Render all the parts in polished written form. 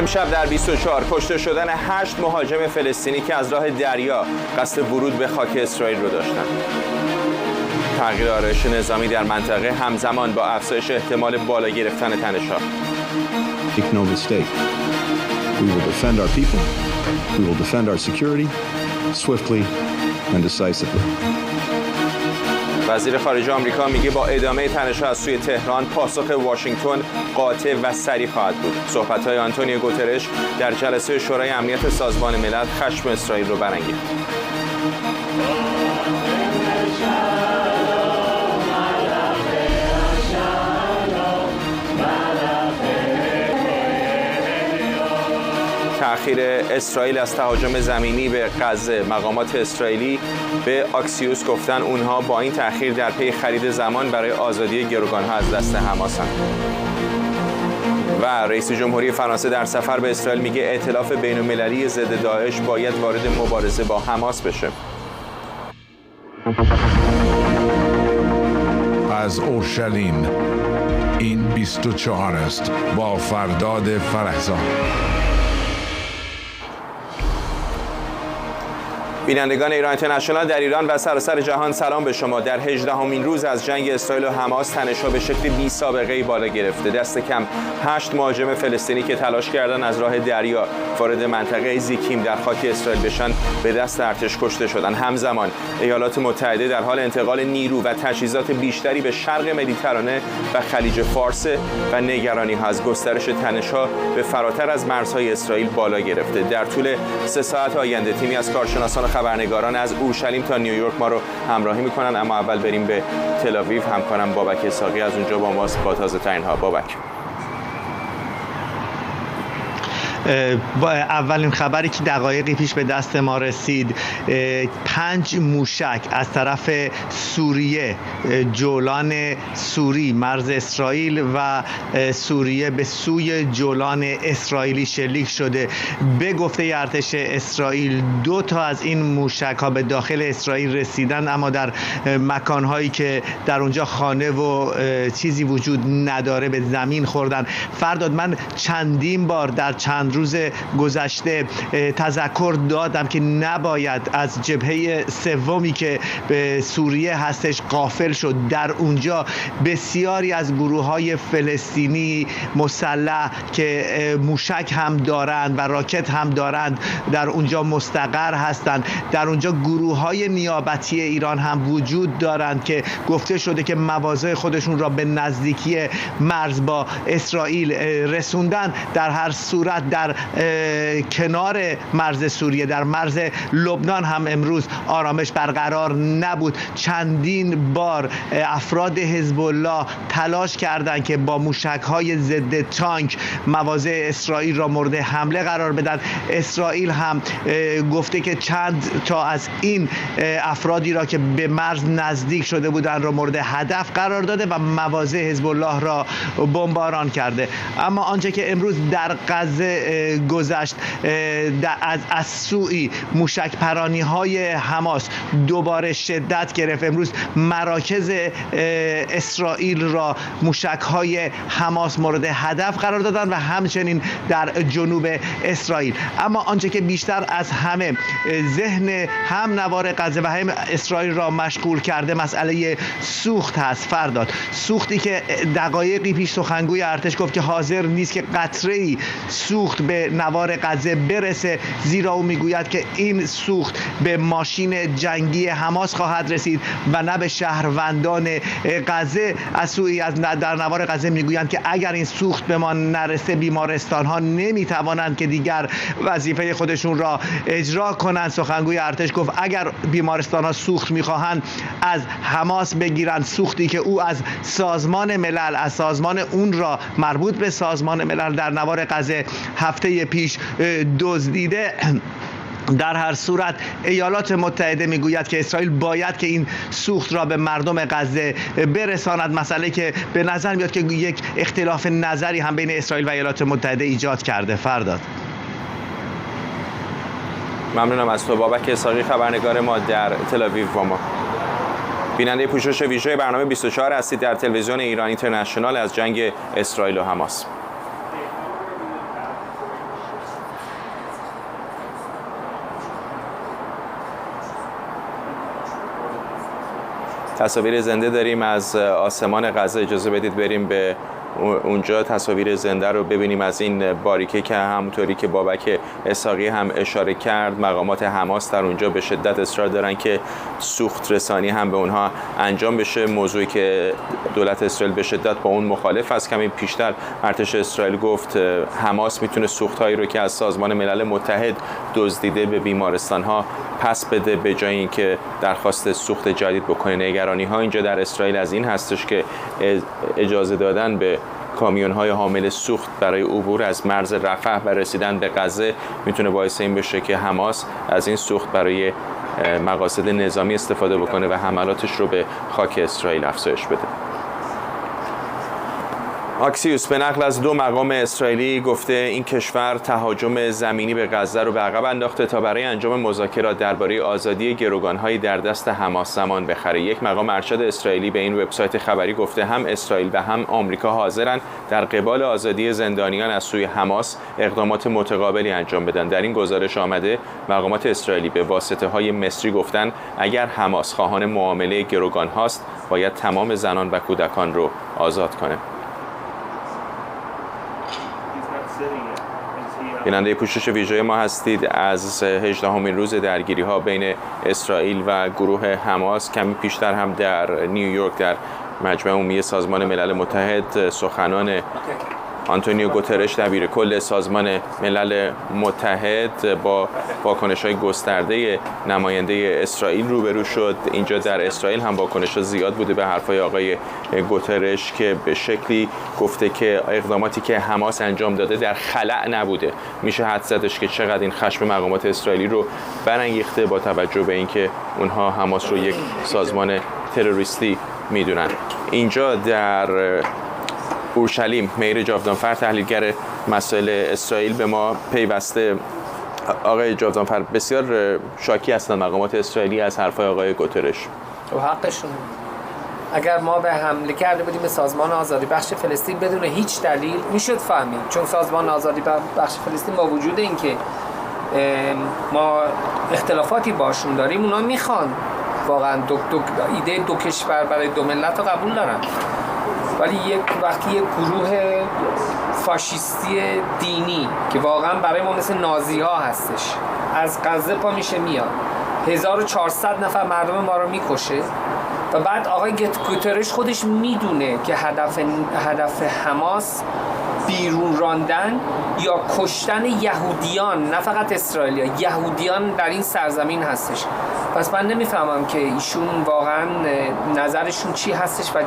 امشب در 24 کشته شدن 8 مهاجم فلسطینی که از راه دریا قصد ورود به خاک اسرائیل رو داشتند. تغییر آرایش نظامی در منطقه همزمان با افزایش احتمال بالا گرفتن تنش‌ها. Make no mistake. We will defend our people. We will defend our security swiftly and decisively. وزیر خارجه آمریکا میگه با ادامه تنش‌ها از سوی تهران پاسخ واشنگتن قاطع و سریع خواهد بود. صحبت‌های آنتونیو گوترش در جلسه شورای امنیت سازمان ملل خشم اسرائیل رو برانگیخت. تأخیر اسرائیل از تهاجم زمینی به غزه. مقامات اسرائیلی به آکسیوس گفتن اونها با این تأخیر در پی خرید زمان برای آزادی گروگان‌ها از دست حماسن. و رئیس جمهوری فرانسه در سفر به اسرائیل میگه ائتلاف بین‌المللی ضد داعش باید وارد مبارزه با حماس بشه. از اورشلیم این 24 است با فرداد فرهزاد. بینندگان ایران اینترنشنال در ایران و سراسر جهان سلام به شما. در 18مین روز از جنگ اسرائیل و حماس تنش‌ها به شکل بی سابقه‌ای بالا گرفته. دست کم 8 مهاجم فلسطینی که تلاش کردند از راه دریا وارد منطقه زیکیم در خاک اسرائیل بشن به دست ارتش کشته شدند. همزمان ایالات متحده در حال انتقال نیرو و تجهیزات بیشتری به شرق مدیترانه و خلیج فارس و نگرانی‌ها از گسترش تنش‌ها به فراتر از مرزهای اسرائیل بالا گرفته. در طول 3 ساعت آینده تیمی از کارشناسان خبرنگاران از اورشلیم تا نیویورک ما رو همراهی میکنن، اما اول بریم به تل‌آویو. همکارم بابک اسحاقی از اونجا با ماست با تازه ترین ها. بابک. با اولین خبری که دقایقی پیش به دست ما رسید، 5 موشک از طرف سوریه، جولان سوری مرز اسرائیل و سوریه به سوی جولان اسرائیلی شلیک شده. به گفته ارتش اسرائیل 2 تا از این موشک ها به داخل اسرائیل رسیدن، اما در مکانهایی که در اونجا خانه و چیزی وجود نداره به زمین خوردن. فرداد، من چندین بار در چند روز گذشته تذکر دادم که نباید از جبهه سومی که به سوریه هستش غافل شد. در اونجا بسیاری از گروه‌های فلسطینی مسلح که موشک هم دارند و راکت هم دارند در اونجا مستقر هستند. در اونجا گروه‌های نیابتی ایران هم وجود دارند که گفته شده که مواضع خودشون را به نزدیکی مرز با اسرائیل رسوندن. در هر صورت در کنار مرز سوریه، در مرز لبنان هم امروز آرامش برقرار نبود. چندین بار افراد حزب الله تلاش کردند که با موشک‌های ضد تانک مواضع اسرائیل را مورد حمله قرار بدن. اسرائیل هم گفته که چند تا از این افرادی را که به مرز نزدیک شده بودند را مورد هدف قرار داده و مواضع حزب الله را بمباران کرده. اما آنچه که امروز در غزه گذشت، از سوی موشک پرانی های حماس دوباره شدت گرفت. امروز مراکز اسرائیل را موشک های حماس مورد هدف قرار دادن و همچنین در جنوب اسرائیل. اما آنچه که بیشتر از همه ذهن هم نوار غزه و هم اسرائیل را مشغول کرده مسئله سوخت هست. فرداد، سوختی که دقایقی پیش سخنگوی ارتش گفت که حاضر نیست که قطره‌ای سوخت به نوار غزه برسه، زیرا او میگوید که این سوخت به ماشین جنگی حماس خواهد رسید و نه به شهروندان غزه. از سوی از در نوار غزه میگویند که اگر این سوخت به ما نرسه بیمارستان ها نمیتوانند که دیگر وظیفه خودشون را اجرا کنند. سخنگوی ارتش گفت اگر بیمارستان ها سوخت میخواهند از حماس بگیرند، سوختی که او از سازمان ملل، از سازمان اون را مربوط به سازمان ملل در نوار غزه هفته پیش دزدیده. در هر صورت ایالات متحده میگوید که اسرائیل باید که این سوخت را به مردم غزه برساند، مسئله که به نظر میاد که یک اختلاف نظری هم بین اسرائیل و ایالات متحده ایجاد کرده. فرداد، ممنونم از تو بابک اسحاقی، خبرنگار ما در تل‌آویو با ما. بیننده پوشش ویژه برنامه 24 هستید در تلویزیون ایران اینترنشنال از جنگ اسرائیل و حماس. تصاویر زنده داریم از آسمان غزه. اجازه بدید بریم به اونجا تصاویر زنده رو ببینیم از این باریکه که همونطوری که بابک اسحاقی هم اشاره کرد مقامات حماس در اونجا به شدت اصرار دارن که سوخت رسانی هم به اونها انجام بشه، موضوعی که دولت اسرائیل به شدت با اون مخالف است. کمی پیشتر ارتش اسرائیل گفت حماس میتونه سوخت‌هایی رو که از سازمان ملل متحد دزدیده به بیمارستان‌ها پس بده به جای اینکه درخواست سوخت جدید بکنه. نگرانی‌ها اینجا در اسرائیل از این هستش که اجازه دادن به کامیون‌های حامل سوخت برای عبور از مرز رفح و رسیدن به غزه میتونه باعث این بشه که حماس از این سوخت برای مقاصد نظامی استفاده بکنه و حملاتش رو به خاک اسرائیل افزایش بده. آکسیوس به نقل از 2 مقام اسرائیلی گفته این کشور تهاجم زمینی به غزه رو به عقب انداخته تا برای انجام مذاکرات درباره آزادی گروگان‌های در دست حماس زمان بخره. یک مقام ارشد اسرائیلی به این وبسایت خبری گفته هم اسرائیل و هم آمریکا حاضرن در قبال آزادی زندانیان از سوی حماس اقدامات متقابلی انجام بدن. در این گزارش آمده مقامات اسرائیلی به واسطه‌های مصری گفتن اگر حماس خواهان معامله گروگان هاست باید تمام زنان و کودکان رو آزاد کنه. بیننده پوشش ویژه ما هستید. از 18مین روز درگیری‌ها بین اسرائیل و گروه حماس کمی پیشتر هم در نیویورک در مجمع عمومی سازمان ملل متحد سخنان آنتونیو گوترش دبیر کل سازمان ملل متحد با واکنش‌های گسترده نماینده اسرائیل روبرو شد. اینجا در اسرائیل هم واکنش‌ها زیاد بوده به حرفای آقای گوترش که به شکلی گفته که اقداماتی که حماس انجام داده در خلأ نبوده. میشه حد زدش که چقدر این خشم مقامات اسرائیلی رو برانگیخته با توجه به اینکه اونها حماس رو یک سازمان تروریستی میدونن. اینجا در اورشلیم میر جاودانفر تحلیلگر مسائل اسرائیل به ما پیوسته. آقای جاودانفر، بسیار شاکی هستند مقامات اسرائیلی از حرفای آقای گوترش. و حقشون. اگر ما به حمله کرده بودیم به سازمان آزادی بخش فلسطین بدون هیچ دلیل میشد فهمید، چون سازمان آزادی بخش فلسطین با وجود اینکه ما اختلافاتی باشون داریم اونا میخوان واقعا ایده 2 کشور برای 2 ملت رو قبول دارن، ولی وقتی یک گروه فاشیستی دینی که واقعا برای ما مثل نازی ها هستش از غزه پا میشه میاد 1400 نفر مردم ما رو میکشه و بعد آقای گوترش خودش میدونه که هدف حماس بیرون راندن یا کشتن یهودیان، نه فقط اسرائیلیا، یهودیان در این سرزمین هستش. پس من نمیفهمم که ایشون واقعا نظرشون چی هستش و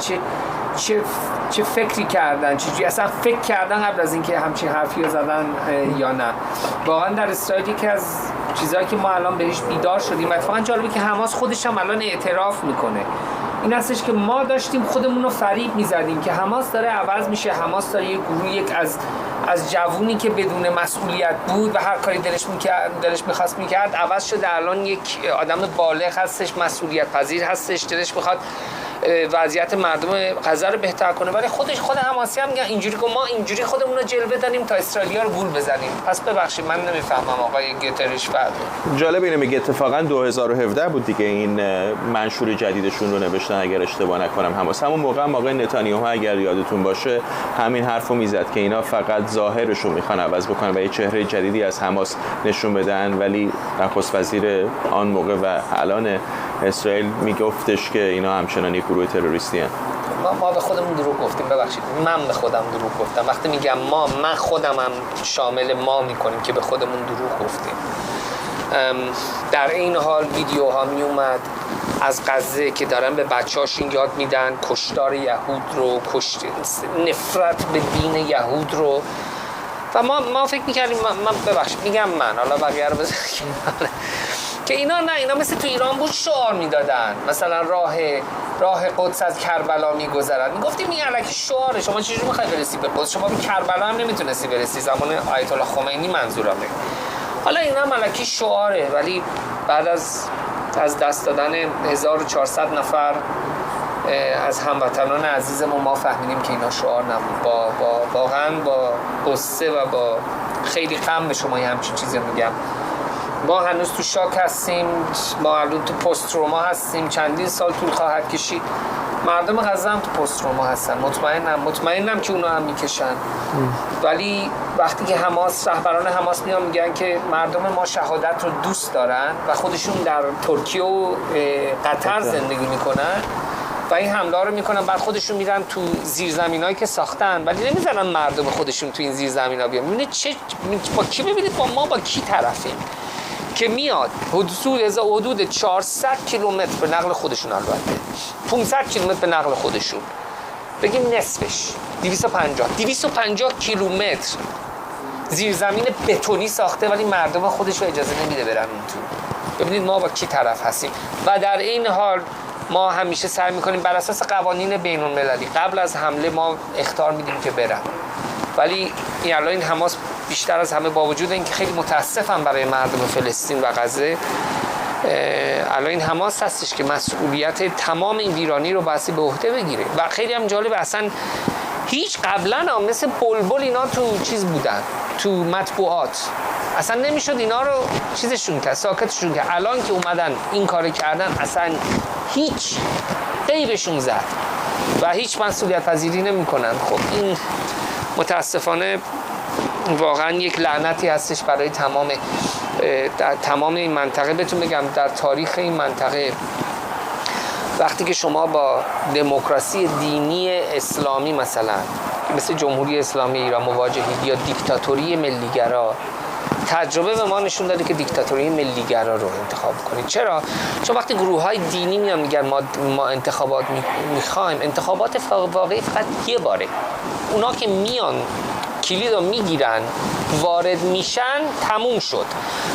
چه فکری کردن، چجوری اصلا فکر کردن قبل از اینکه همچین حرفی رو زدن یا نه. واقعا در اسرائیل یکی از چیزایی که ما الان بهش بیدار شدیم و اتفاقا جالبه که حماس خودش هم الان اعتراف میکنه این هستش که ما داشتیم خودمون رو فریب میزدیم که حماس داره عوض میشه، حماس داره یک گروه از جوونی که بدون مسئولیت بود و هر کاری دلش میخواست میکرد عوض شده الان یک آدم بالغ هستش، مسئولیت پذیر هستش، دلش میخواد وضعیت مردم غزه رو بهتر کنه. ولی خود حماسی هم میگن اینجوری که ما اینجوری خودمون رو جلوه دادیم تا اسرائیلیا رو گول بزنیم. پس ببخشید من نمیفهمم آقای گوترش. جالب اینه میگه اتفاقا 2017 بود دیگه این منشور جدیدشون رو نوشتن اگر اشتباه نکنم حماس. همون موقع هم آقای نتانیاهو اگر یادتون باشه همین حرفو میزد که اینا فقط ظاهرشون میخوان عوض بکنن و یه چهره جدیدی از حماس نشون بدن، ولی نخست وزیر آن موقع و الان اسرائیل میگفتش که اینا همچنان یک گروه تروریستی هستند. ما به خودمون دروغ گفتیم. ببخشید من به خودم دروغ گفتم. وقتی میگم ما، من خودم هم شامل ما میکنیم که به خودمون دروغ گفتیم. در این حال ویدیوها میومد از غزه که دارن به بچه‌هاشون یاد میدن کشتار یهود رو، نفرت به دین یهود رو و ما فکر میکردیم من ببخشید میگم من، حالا بقیه رو بذارید که اینا مثل تو ایران بود شعار میدادن، مثلا راه قدس از کربلا میگذرد، میگفتیم این الکی شعاره، شما چجوری میخوای برسی به قدس؟ شما به کربلا هم نمیتونستی برسی، زمان آیت الله خمینی منظورمه. حالا اینا الکی شعاره، ولی بعد از دست دادن 1400 نفر از هموطنان عزیزمون ما فهمیدیم که اینا شعار نبود. واقعا با قصه و با خیلی غم به شما همچین چیزی میگم. ما هنوز تو شاک هستیم، ما الان تو پست تروما هستیم، چندین سال طول خواهد کشید. مردم غزه هم تو پست تروما هستن، مطمئنم که اونا هم میکشن. ولی وقتی که رهبران حماس میان میگن که مردم ما شهادت رو دوست دارن و خودشون در ترکیه و قطر زندگی میکنن و این حمله رو میکنن، بعد خودشون میرن تو زیرزمینایی که ساختن ولی نمیذارن مردم خودشون تو این زیرزمینا بیان. ببینید با کی، ببینید ما با کی طرفیم که میاد حدود 400 کیلومتر به نقل خودشون، البته 500 کیلومتر به نقل خودشون، بگیم نصفش 250 کیلومتر زیرزمین بتونی ساخته ولی مردم خودش رو اجازه نمیده برن اون تو. ببینید ما با کی طرف هستیم و در این حال ما همیشه سعی میکنیم بر اساس قوانین بین المللی قبل از حمله ما اخطار میدیم که برن. ولی این حماس بیشتر از همه با وجود اینکه خیلی متاسفم برای مردم فلسطین و غزه، الان این حماس هستش که مسئولیت تمام این ویرانی رو باید به عهده بگیره. و خیلی هم جالب، اصلا هیچ قبلا مثل بلبل اینا تو چیز بودن، تو مطبوعات اصلا نمیشد اینا رو چیزشون کرد، ساکتشون کرد. الان که اومدن این کار کردن اصلا هیچ غیبشون زد و هیچ مسئولیت پذیری نمیکنن. خب این متاسفانه واقعا یک لعنتی هستش برای تمام این منطقه. بهتون بگم در تاریخ این منطقه وقتی که شما با دموکراسی دینی اسلامی مثل جمهوری اسلامی ایران مواجهید یا دیکتاتوری ملیگرا، تجربه به ما نشون داده که دیکتاتوری ملیگرا رو انتخاب کنید. چرا؟ چون وقتی گروه‌های دینی میان میگن ما انتخابات میخوایم، انتخابات واقعی فقط یه باره. اونا که میان کلید رو میگیرن، وارد میشن، تموم شد.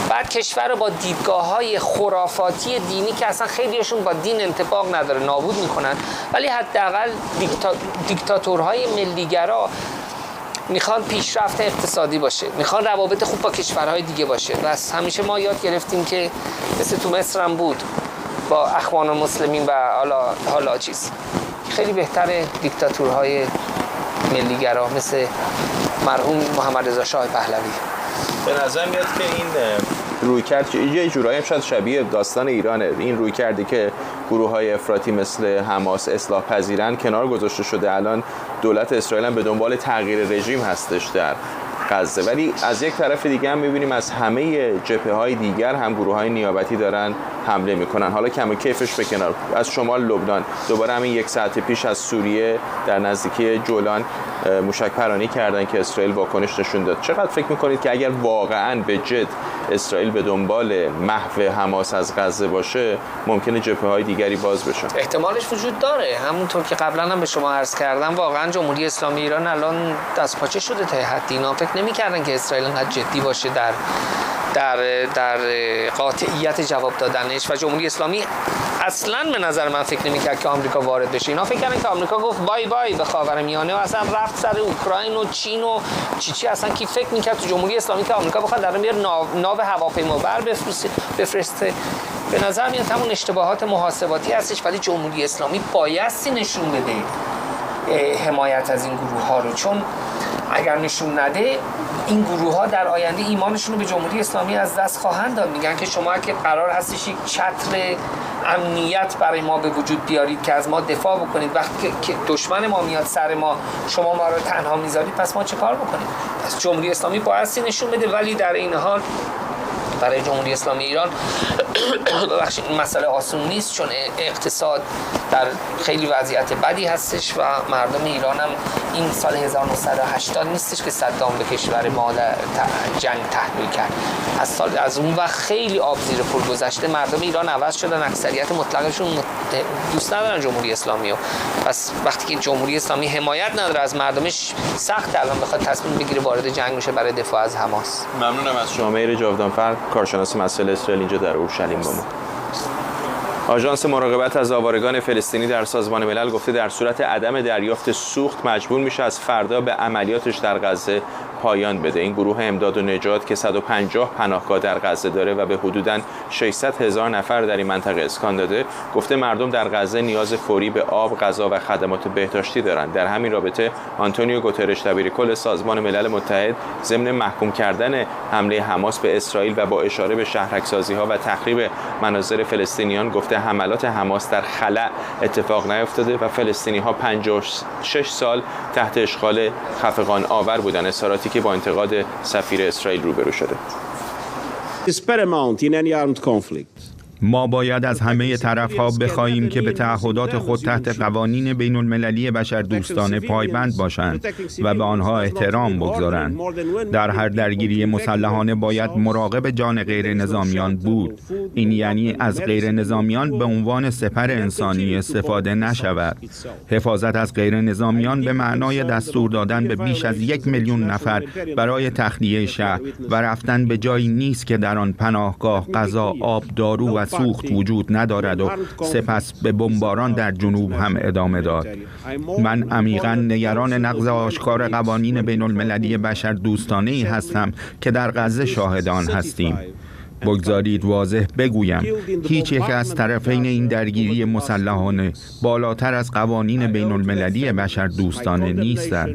بعد کشور رو با دیدگاه‌های خرافاتی دینی که اصلا خیلیشون با دین انطباق نداره نابود میکنن. ولی حداقل دیکتاتورهای ملیگرا میخوان پیشرفت اقتصادی باشه، میخوان روابط خوب با کشورهای دیگه باشه. بس همیشه ما یاد گرفتیم که مثل تو مصر هم بود با اخوان المسلمین و حالا چیز خیلی بهتره دیکتاتورهای ملیگرا مثل مرحوم محمد رضا شاه پهلوی. به نظر میاد که این رویکرد یه جورایی شاید شبیه داستان ایرانه. این رویکردی که گروه‌های افراطی مثل حماس اصلاح پذیرن کنار گذاشته شده. الان دولت اسرائیل هم به دنبال تغییر رژیم هستش در غزه، ولی از یک طرف دیگه هم می‌بینیم از همه جبهه‌های دیگر هم گروه‌های نیابتی دارن حمله میکنن. حالا کم و کیفش به کنار، از شمال لبنان دوباره همین یک ساعت پیش از سوریه در نزدیکی جولان موشک پرانی کردن که اسرائیل واکنش نشون داد. چقدر فکر میکنید که اگر واقعاً به جد اسرائیل به دنبال محو حماس از غزه باشه ممکنه جبهه‌های دیگری باز بشن؟ احتمالش وجود داره. همونطور که قبلا هم به شما عرض کردم، واقعاً جمهوری اسلامی ایران الان دستپاچه شده تا حدی. اینا فکر نمی‌کردن که اسرائیل انقدر جدی باشه در قاطعیت جواب دادنش و جمهوری اسلامی اصلا به نظر من فکر نمی‌کرد که آمریکا وارد بشه. اینا فکر کردن که آمریکا گفت بای بای به خاورمیانه و اصلا رفت سر اوکراین و چین و چی اصلا کی فکر می‌کرد تو جمهوری اسلامی که آمریکا بخواد در میاد ناو هواپیمابر بفرسته. به نظر میاد همون اشتباهات محاسباتی هستش، ولی جمهوری اسلامی بایستی نشون بده حمایت از این گروه‌ها رو، چون اگر نشون نده این گروه‌ها در آینده ایمانشون رو به جمهوری اسلامی از دست خواهند داد. میگن که شما که قرار هستش یک چتر امنیت برای ما به وجود بیارید که از ما دفاع بکنید، وقتی که دشمن ما میاد سر ما شما ما رو تنها میذارید، پس ما چه کار بکنیم؟ پس جمهوری اسلامی بایستی نشون بده. ولی در این حال برای جمهوری اسلامی ایران ببخشید این مسئله آسون نیست، چون اقتصاد در خیلی وضعیت بدی هستش و مردم ایران هم این سال 1980 نیستش که صدام به کشور ما جنگ تحمیل کرد. از اون وقت خیلی آب زیر پل گذشته. مردم ایران عوض شدن، اکثریت مطلقشون دوست ندارن جمهوری اسلامی رو. پس وقتی که جمهوری اسلامی حمایت نداره از مردمش، سخت الان بخواد تصمیم بگیره وارد جنگ میشه برای دفاع از حماس. ممنونم از شما مهر جاودانفر، کارشناس مسائل اسرائیل اینجا در اورشلیم با ما. آژانس مراقبت از آوارگان فلسطینی در سازمان ملل گفته در صورت عدم دریافت سوخت مجبور میشه از فردا به عملیاتش در غزه پایان بده. این گروه امداد و نجات که 150 پناهگاه در غزه داره و به حدوداً 600,000 نفر در این منطقه اسکان داده، گفته مردم در غزه نیاز فوری به آب، غذا و خدمات بهداشتی دارند. در همین رابطه آنتونیو گوترش دبیرکل سازمان ملل متحد ضمن محکوم کردن حمله حماس به اسرائیل و با اشاره به شهرک‌سازی‌ها و تخریب مناظر فلسطینیان گفته حملات حماس در خلأ اتفاق نیفتاده و فلسطینی‌ها 56 سال تحت اشغال خفقان آور بودند، اظهاراتی که با انتقاد سفیر اسرائیل روبرو شده. ما باید از همه طرف‌ها بخواهیم که به تعهدات خود تحت قوانین بین‌المللی بشردوستانه پایبند باشند و به آنها احترام بگذارند. در هر درگیری مسلحانه باید مراقب جان غیر نظامیان بود. این یعنی از غیر نظامیان به عنوان سپر انسانی استفاده نشود. حفاظت از غیر نظامیان به معنای دستور دادن به بیش از 1,000,000 نفر برای تخلیه شهر و رفتن به جایی نیست که در آن پناهگاه، غذا، آب، دارو و سوخت وجود ندارد و سپس به بمباران در جنوب هم ادامه داد. من عمیقاً نگران نقض آشکار قوانین بین المللی بشردوستانه‌ای هستم که در غزه شاهد آن هستیم. بگذارید واضح بگویم، هیچ یک از طرفین این درگیری مسلحانه بالاتر از قوانین بین المللی بشردوستانه نیستند.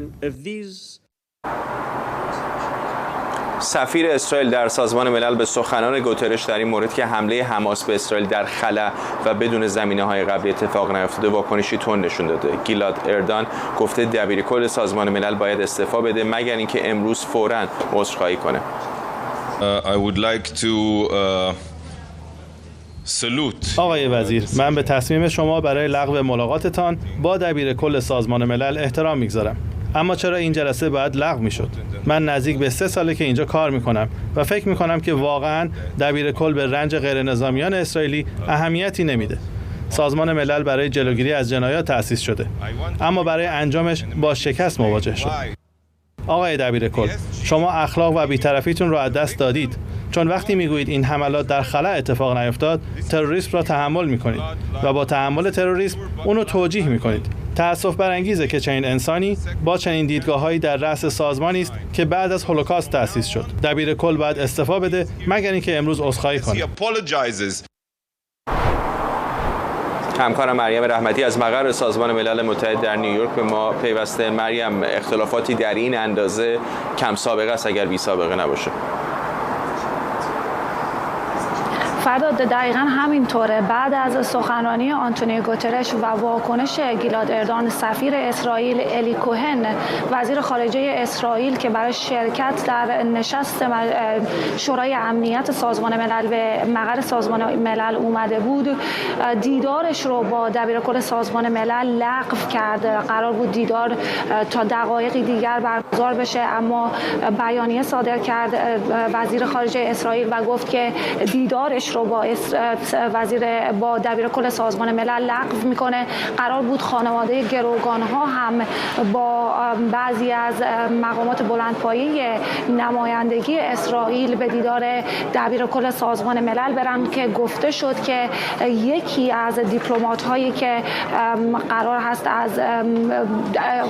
سفیر اسرائیل در سازمان ملل به سخنان گوترش در این مورد که حمله حماس به اسرائیل در خلا و بدون زمینه‌های قبلی اتفاق نیفتاده واکنشی تند نشون داده. گیلاد اردان گفته دبیرکل سازمان ملل باید استعفا بده مگر اینکه امروز فوراً عذرخواهی کنه. I would like to salute. آقای وزیر، من به تصمیم شما برای لغو ملاقاتتان با دبیرکل سازمان ملل احترام می‌گذارم. اما چرا این جلسه باید لغو میشد؟ من نزدیک به 3 ساله که اینجا کار میکنم و فکر میکنم که واقعا دبیرکل به رنج غیر نظامیان اسرائیلی اهمیتی نمیده. سازمان ملل برای جلوگیری از جنایات تأسیس شده، اما برای انجامش با شکست مواجه شد. آقای دبیرکل، شما اخلاق و بی‌طرفیتون رو از دست دادید، چون وقتی میگویید این حملات در خلا اتفاق نیفتاد، تروریسم را تحمل میکنید و با تحمل تروریسم اونو توجیه میکنید. تأسف برانگیزه که چنین انسانی با چنین دیدگاه‌هایی در رأس سازمانی است که بعد از هولوکاست تأسیس شد. دبیرکل باید استعفا بده مگر اینکه امروز عذرخواهی کنه. همکارم مریم رحمتی از مقر سازمان ملل متحد در نیویورک به ما پیوسته. مریم، اختلافاتی در این اندازه کم سابقه است اگر بی سابقه نباشه؟ فرداد دقیقاً همینطوره. بعد از سخنرانی آنتونیو گوترش و واکنش گیلاد اردان سفیر اسرائیل، الی کوهن وزیر خارجه اسرائیل که برای شرکت در نشست شورای امنیت سازمان ملل به مقر سازمان ملل اومده بود، دیدارش رو با دبیرکل سازمان ملل لغو کرد. قرار بود دیدار تا دقایقی دیگر برگزار بشه، اما بیانیه صادر کرد وزیر خارجه اسرائیل و گفت که دیدارش رو با دبیرکل سازمان ملل لغو میکنه. قرار بود خانواده گروگانها هم با بعضی از مقامات بلندپایه نمایندگی اسرائیل به دیدار دبیرکل سازمان ملل برن که گفته شد که یکی از دیپلمات هایی که قرار هست از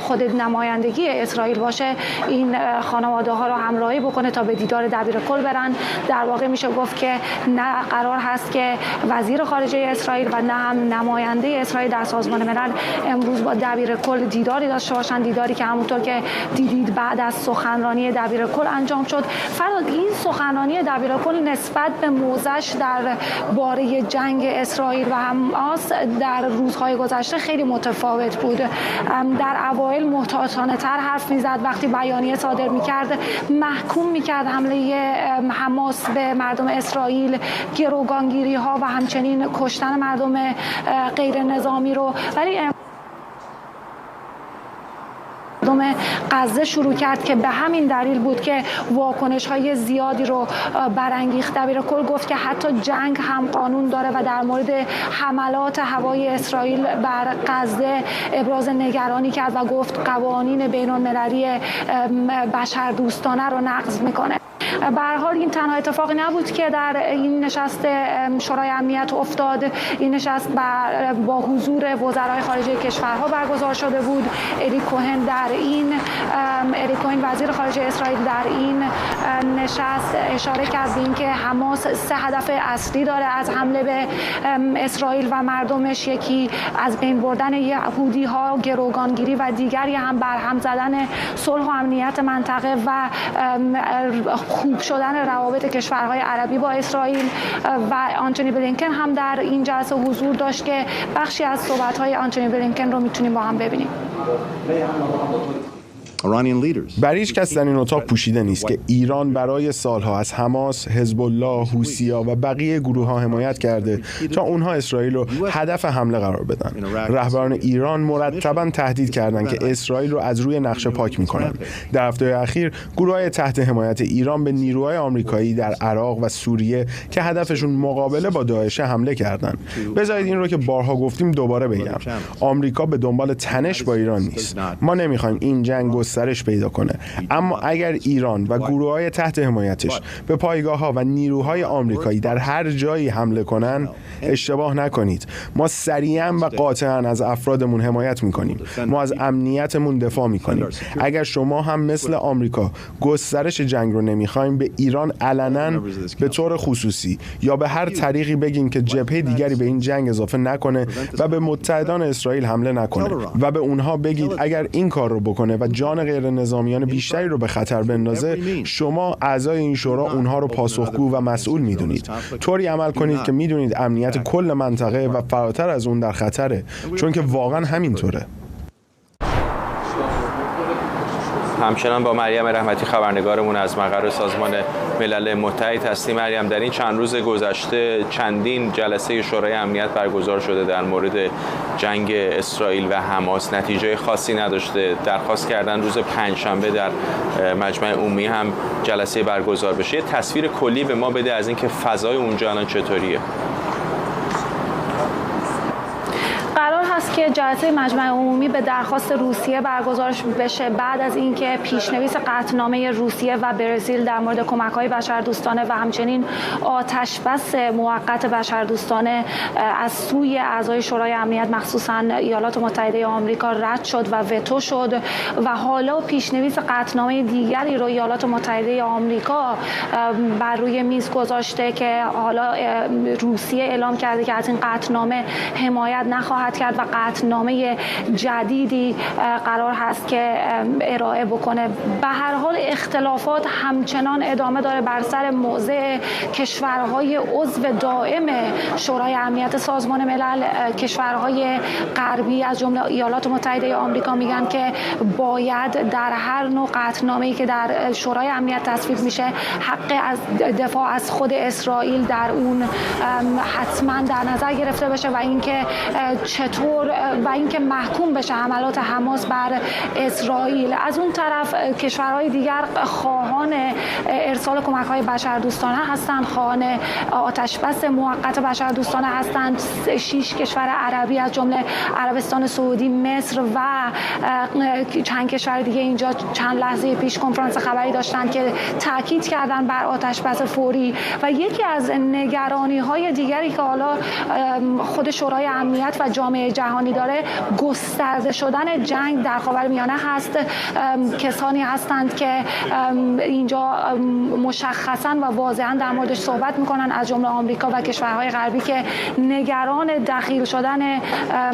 خود نمایندگی اسرائیل باشه این خانواده ها رو همراهی بکنه تا به دیدار دبیرکل برن. در واقع میشه گفت که نه قرار هست که وزیر خارجه اسرائیل و نه هم نماینده اسرائیل در سازمان ملل امروز با دبیرکل دیداری داشته باشند، دیداری که همونطور که دیدید بعد از سخنرانی دبیرکل انجام شد. فراد این سخنرانی دبیرکل نسبت به موضعش در باره جنگ اسرائیل و حماس در روزهای گذشته خیلی متفاوت بود. در اوایل محتاطانه تر حرف میزد، وقتی بیانیه صادر میکرد محکوم میکرد حمله حماس به مردم اسرائیل، گروگانگیری ها و همچنین کشتن مردم غیر نظامی رو. ولی مردم غزه شروع کرد که به همین دلیل بود که واکنش های زیادی رو برانگیخت. دبیرکل گفت که حتی جنگ هم قانون داره و در مورد حملات هوایی اسرائیل بر غزه ابراز نگرانی کرد و گفت قوانین بین المللی بشردوستانه رو نقض میکنه. به هر حال این تنها اتفاقی نبود که در این نشست شورای امنیت افتاد. این نشست با حضور وزرای خارجه کشورها برگزار شده بود. الی کوهن وزیر خارجه اسرائیل در این نشست اشاره کرد به اینکه حماس 3 هدف اصلی داره از حمله به اسرائیل و مردمش. یکی از بین بردن یهودی‌ها، گروگانگیری و دیگری هم برهم زدن صلح و امنیت منطقه و خوب شدن روابط کشورهای عربی با اسرائیل. و آنتونی بلینکن هم در این جلسه حضور داشت که بخشی از صحبت‌های آنتونی بلینکن رو میتونیم با هم ببینیم. برای هیچ کس در این اتاق پوشیده نیست که ایران برای سالها از حماس، حزب الله، حوثی‌ها و بقیه گروه‌ها حمایت کرده تا اونها اسرائیل رو هدف حمله قرار بدن. رهبران ایران مرتباً تهدید کردند که اسرائیل رو از روی نقشه پاک می‌کنن. در هفته‌های اخیر گروه‌های تحت حمایت ایران به نیروهای آمریکایی در عراق و سوریه که هدفشون مقابله با داعش حمله کردند. بذارید این رو که بارها گفتیم دوباره بگم. آمریکا به دنبال تنش با ایران نیست. ما نمی‌خوایم این جنگ گسترش پیدا کنه، اما اگر ایران و گروه‌های تحت حمایتش به پایگاه‌ها و نیروهای آمریکایی در هر جایی حمله کنن، اشتباه نکنید. ما سریعاً و قاطعاً از افرادمون حمایت می‌کنیم. ما از امنیتمون دفاع می‌کنیم. اگر شما هم مثل آمریکا گسترش جنگ رو نمی‌خوایم، به ایران علناً به طور خصوصی یا به هر طریقی بگین که جبهه دیگری به این جنگ اضافه نکنه و به متحدان اسرائیل حمله نکنه و به اونها بگید اگر این کار رو بکنه و جان غیر نظامیان بیشتری رو به خطر بندازه، شما اعضای این شورا اونها رو پاسخگو و مسئول میدونید. طوری عمل کنید که میدونید امنیت کل منطقه و فراتر از اون در خطره، چون که واقعا همینطوره. همچنان با مریم رحمتی خبرنگارمون از مقر سازمان ملل متحد هستیم. مریم، در این چند روز گذشته چندین جلسه شورای امنیت برگزار شده در مورد جنگ اسرائیل و حماس. نتیجه خاصی نداشته. درخواست کردن روز پنجشنبه در مجمع عمومی هم جلسه برگزار بشه. یه تصویر کلی به ما بده از اینکه فضای اونجا الان چطوریه. قرار هست که جلسه مجمع عمومی به درخواست روسیه برگزار بشه بعد از اینکه پیشنویس قطعنامه روسیه و برزیل در مورد کمک‌های بشردوستانه و همچنین آتشبس موقت بشردوستانه از سوی اعضای شورای امنیت مخصوصاً ایالات متحده آمریکا رد شد و وتو شد و حالا پیشنویس قطعنامه دیگری رو ایالات متحده آمریکا بر روی میز گذاشته که حالا روسیه اعلام کرده که از این قطعنامه حمایت نخواهد کرد و قطعنامه جدیدی قرار هست که ارائه بکنه. به هر حال اختلافات همچنان ادامه داره بر سر موضع کشورهای عضو دائم شورای امنیت سازمان ملل. کشورهای غربی از جمله ایالات متحده آمریکا میگن که باید در هر نوع قطعنامه‌ای که در شورای امنیت تصویب میشه حق از دفاع از خود اسرائیل در اون حتما در نظر گرفته بشه و اینکه چطور و اینکه محکوم بشه حملات حماس بر اسرائیل. از اون طرف کشورهای دیگر خواهان ارسال کمک‌های بشردوستانه هستند، خواهان آتشبس موقت بشردوستانه هستند. 6 کشور عربی از جمله عربستان سعودی، مصر و چند کشور دیگه اینجا چند لحظه پیش کنفرانس خبری داشتند که تاکید کردن بر آتشبس فوری. و یکی از نگرانی‌های دیگری که حالا خود شورای امنیت و جامعه جهانی داره گسترده شدن جنگ در خاورمیانه هست. کسانی هستند که اینجا مشخصاً و واضحاً در موردش صحبت میکنن از جمله آمریکا و کشورهای غربی که نگران دخیل شدن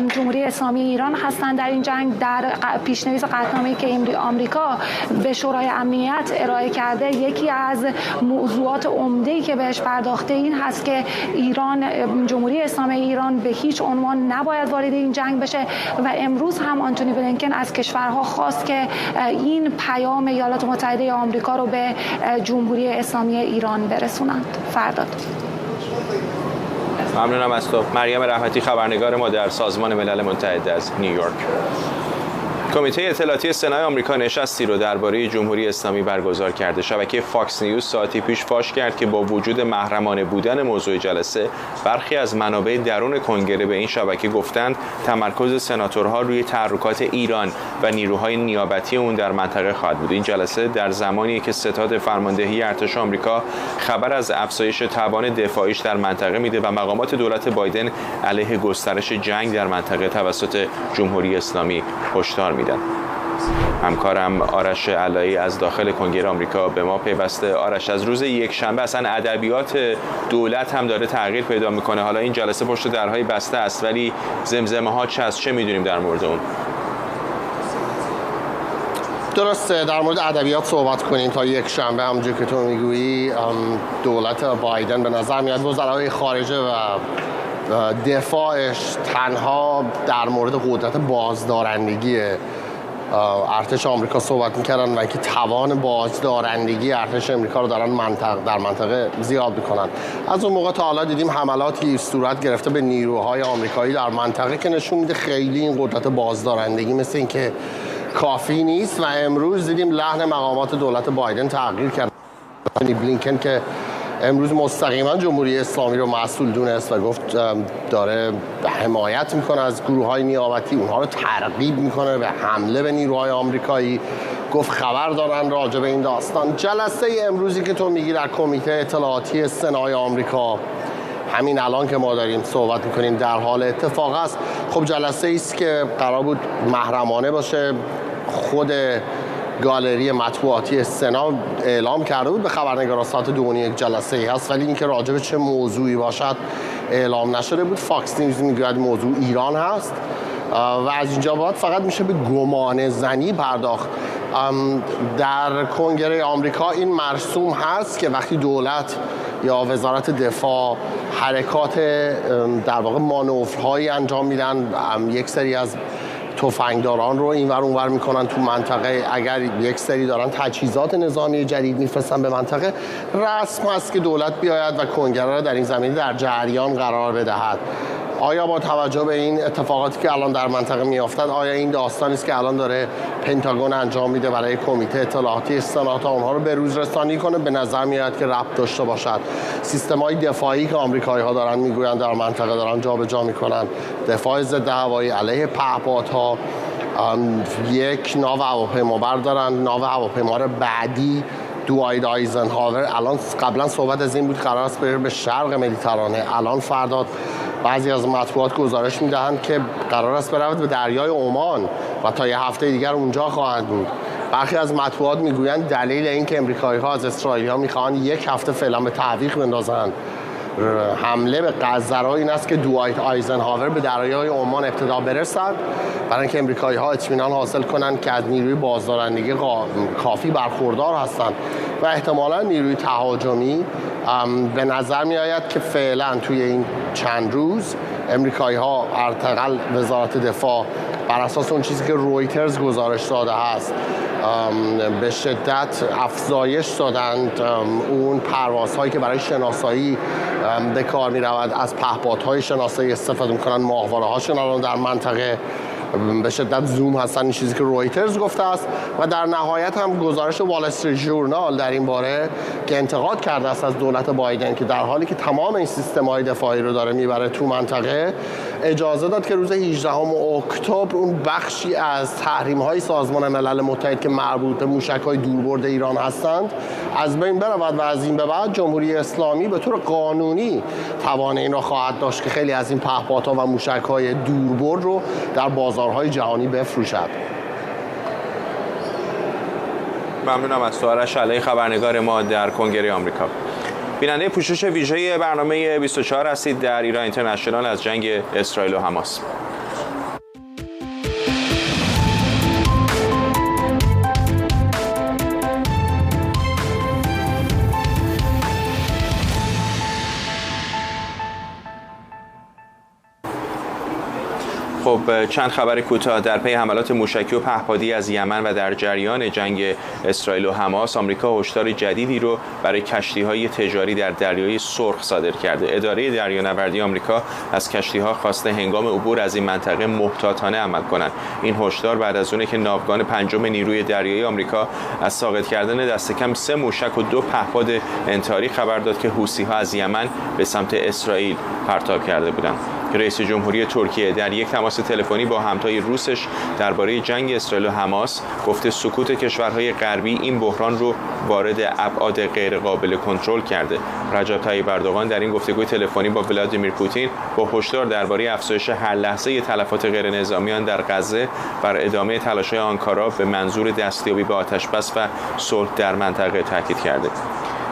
جمهوری اسلامی ایران هستند در این جنگ. در پیشنویس قطعنامه‌ای که آمریکا به شورای امنیت ارائه کرده یکی از موضوعات عمده‌ای که بهش پرداخته این هست که ایران، جمهوری اسلامی ایران به هیچ عنوان نباید وارد این جنگ بشه و امروز هم آنتونی بلینکن از کشورها خواست که این پیام ایالات متحده آمریکا رو به جمهوری اسلامی ایران برسونند. فرداد. ممنونم از تو مریم رحمتی خبرنگار ما در سازمان ملل متحد از نیویورک. کمیته اطلاعاتی سنای آمریکا نشستی رو درباره جمهوری اسلامی برگزار کرده. شبکه فاکس نیوز ساعتی پیش فاش کرد که با وجود محرمانه بودن موضوع جلسه، برخی از منابع درون کنگره به این شبکه گفتند تمرکز سناتورها روی تحرکات ایران و نیروهای نیابتی اون در منطقه خواهد بود. این جلسه در زمانی که ستاد فرماندهی ارتش آمریکا خبر از افزایش توان دفاعیش در منطقه میده و مقامات دولت بایدن علیه گسترش جنگ در منطقه توسط جمهوری اسلامی هشدار میدن. همکارم آرش علایی از داخل کنگره آمریکا به ما پیوسته. آرش، از روز یکشنبه اصلا ادبیات دولت هم داره تغییر پیدا میکنه. حالا این جلسه پشت درهای بسته است، ولی زمزمه ها چه میدونیم در مورد اون؟ درسته، در مورد ادبیات صحبت کنیم. تا یک شنبه همونجور که تو میگویی دولت بایدن به نظر میاد وزرای خارجه و دفاعش تنها در مورد قدرت بازدارندگی ارتش آمریکا صحبت میکردن و اینکه توان بازدارندگی ارتش آمریکا رو دارن در منطقه زیاد میکنن. از اون موقع تا حالا دیدیم حملاتی صورت گرفته به نیروهای آمریکایی در منطقه که نشون میده خیلی این قدرت بازدارندگی مثل اینکه کافی نیست و امروز دیدیم لحن مقامات دولت بایدن تغییر کرد. بلینکن که امروز مستقیما جمهوری اسلامی رو مسئول دونست و گفت داره حمایت میکنه از گروه‌های نیابتی، اونها رو ترغیب میکنه به حمله به نیروهای آمریکایی. گفت خبر دارن راجع به این داستان. جلسه امروزی که تو میگی در کمیته اطلاعاتی سنای آمریکا، همین الان که ما داریم صحبت میکنیم در حال اتفاق است. خب جلسه ایست که قرار بود محرمانه باشه. خود گالری مطبوعاتی سنا اعلام کرده بود به خبرنگاران ساعت 2:30 یک جلسه ای هست، ولی اینکه راجع به چه موضوعی باشد اعلام نشده بود. فاکس نیوز میگوید موضوع ایران هست و از اینجا بعد فقط میشه به گمان زنی پرداخت. در کنگره آمریکا این مرسوم هست که وقتی دولت یا وزارت دفاع حرکات در واقع مانورهایی انجام میدن، یک سری از تفنگداران رو اینور اونور میکنن تو منطقه، اگر یک سری دارن تجهیزات نظامی جدید میفرستن به منطقه، رسم است که دولت بیاید و کنگره را در این زمینه در جریان قرار بدهد. آیا با توجه به این اتفاقاتی که الان در منطقه میافتد، آیا این داستانی است که الان داره پنتاگون انجام میده برای کمیته اطلاعاتی سنا تا اونها رو به روز رسانی کنه؟ به نظر میاد که ربط داشته باشد. سیستم‌های دفاعی که آمریکایی‌ها دارن میگویند در منطقه دارن جابجا میکنن، دفاع ضد هوایی علیه پهپادها، یک ناو هواپیما بردارن، ناو هواپیما بعدی دوایت آیزنهاور. الان قبلا صحبت از این بود قرار است بره به شرق مدیترانه، الان فردا بعضی از مطبوعات گزارش میدهند که قرار است برود به دریای عمان و تا یه هفته دیگر اونجا خواهند بود. برخی از مطبوعات میگویند دلیل این که امریکایی‌ها از اسرائیلی‌ها میخواهند یک هفته فعلا به تعویق بندازند حمله به غزه‌ها این است که دوایت آیزنهاور به دریای عمان ابتدا برسد، برای اینکه امریکایی‌ها اطمینان حاصل کنند که از نیروی بازدارندگی کافی برخوردار هستند و احتمالاً نیروی تهاجمی. به نظر می آید که فعلا توی این چند روز امریکایی‌ها حداقل وزارت دفاع بر اساس اون چیزی که رویترز گزارش داده هست به شدت افزایش دادند اون پروازهایی که برای شناسایی به کار می رود، از پهپادهای شناسایی استفاده میکنن، ماهواره هاشون الان در منطقه به شدت زوم هستن. این چیزی که رویترز گفته است و در نهایت هم گزارش وال استریت ژورنال در این باره که انتقاد کرده است از دولت بایدن که در حالی که تمام این سیستم‌های دفاعی رو داره میبره تو منطقه، اجازه داد که روز 18 اکتبر اون بخشی از تحریم‌های سازمان ملل متحد که مربوط به موشک‌های دوربرد ایران هستند از بین برود و از این به بعد جمهوری اسلامی به طور قانونی توان این را خواهد داشت که خیلی از این پهپادها و موشک‌های دوربرد رو در بازارهای جهانی بفروشد. ممنونم از تو آرش علایی، خبرنگار ما در کنگره آمریکا. بیننده پوشش ویژه برنامه 24 هستید در ایران اینترنشنال از جنگ اسرائیل و حماس. خب خب چند خبر کوتاه. در پی حملات موشکی و پهپادی از یمن و در جریان جنگ اسرائیل و حماس، آمریکا هشدار جدیدی رو برای کشتی‌های تجاری در دریای سرخ صادر کرده. اداره دریانوردی آمریکا از کشتی‌ها خواسته هنگام عبور از این منطقه محتاطانه عمل کنند. این هشدار بعد از اونه که ناوگان پنجم نیروی دریایی آمریکا از ساقط کردن دست کم 3 موشک و 2 پهپاد انتحاری خبر داد که حوثی‌ها از یمن به سمت اسرائیل پرتاب کرده بودند. رئیس جمهوری ترکیه در یک تماس تلفنی با همتای روسش درباره جنگ اسرائیل و حماس گفته سکوت کشورهای غربی این بحران رو وارد ابعاد غیرقابل کنترل کرده. رجب طیب اردوغان در این گفتگوی تلفنی با ولادیمیر پوتین با هشدار درباره افزایش هر لحظه تلفات غیرنظامیان در غزه بر ادامه تلاش‌های آنکارا به منظور دستیابی به آتش‌بس و صلح در منطقه تاکید کرده.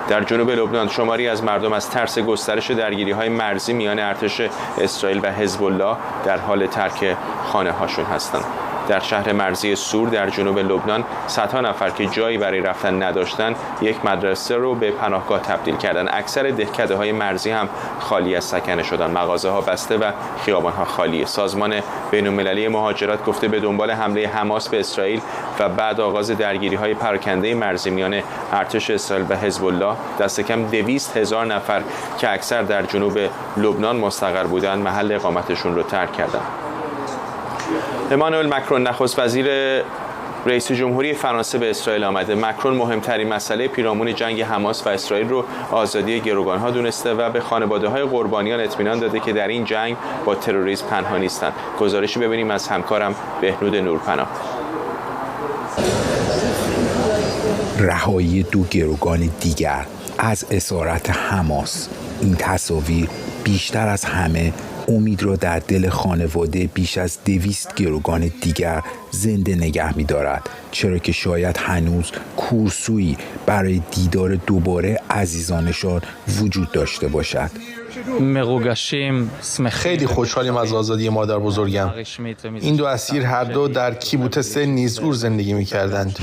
در جنوب لبنان شماری از مردم از ترس گسترش درگیری‌های مرزی میان ارتش اسرائیل و حزب الله در حال ترک خانه‌هاشون هستند. در شهر مرزی سور در جنوب لبنان صدها نفر که جایی برای رفتن نداشتند یک مدرسه رو به پناهگاه تبدیل کردند. اکثر دهکده‌های مرزی هم خالی از سکنه شدند. مغازه‌ها بسته و خیابان‌ها خالی. سازمان بین‌المللی مهاجرت گفته به دنبال حمله حماس به اسرائیل و بعد آغاز درگیری‌های پراکنده مرزی میان ارتش اسرائیل و حزب الله دست کم 200,000 نفر که اکثر در جنوب لبنان مستقر بودند محل اقامتشون رو ترک کردند. امانوئل مکرون نخست وزیر رئیس جمهوری فرانسه به اسرائیل آمده. مکرون مهمترین مسئله پیرامون جنگ حماس و اسرائیل رو آزادی گروگانها دونسته و به خانواده‌های قربانیان اطمینان داده که در این جنگ با تروریسم پنهان نیستند. گزارشی ببینیم از همکارم بهنود نورپناه. رهایی 2 گروگان دیگر از اسارت حماس. این تصاویر بیشتر از همه امید را در دل خانواده بیش از 200 گروگان دیگر زنده نگه می دارد، چرا که شاید هنوز کورسویی برای دیدار دوباره عزیزانشان وجود داشته باشد. خیلی خوشحالیم از آزادی مادر بزرگم. این 2 اسیر هر دو در کیبوتس نیزور زندگی می کردند.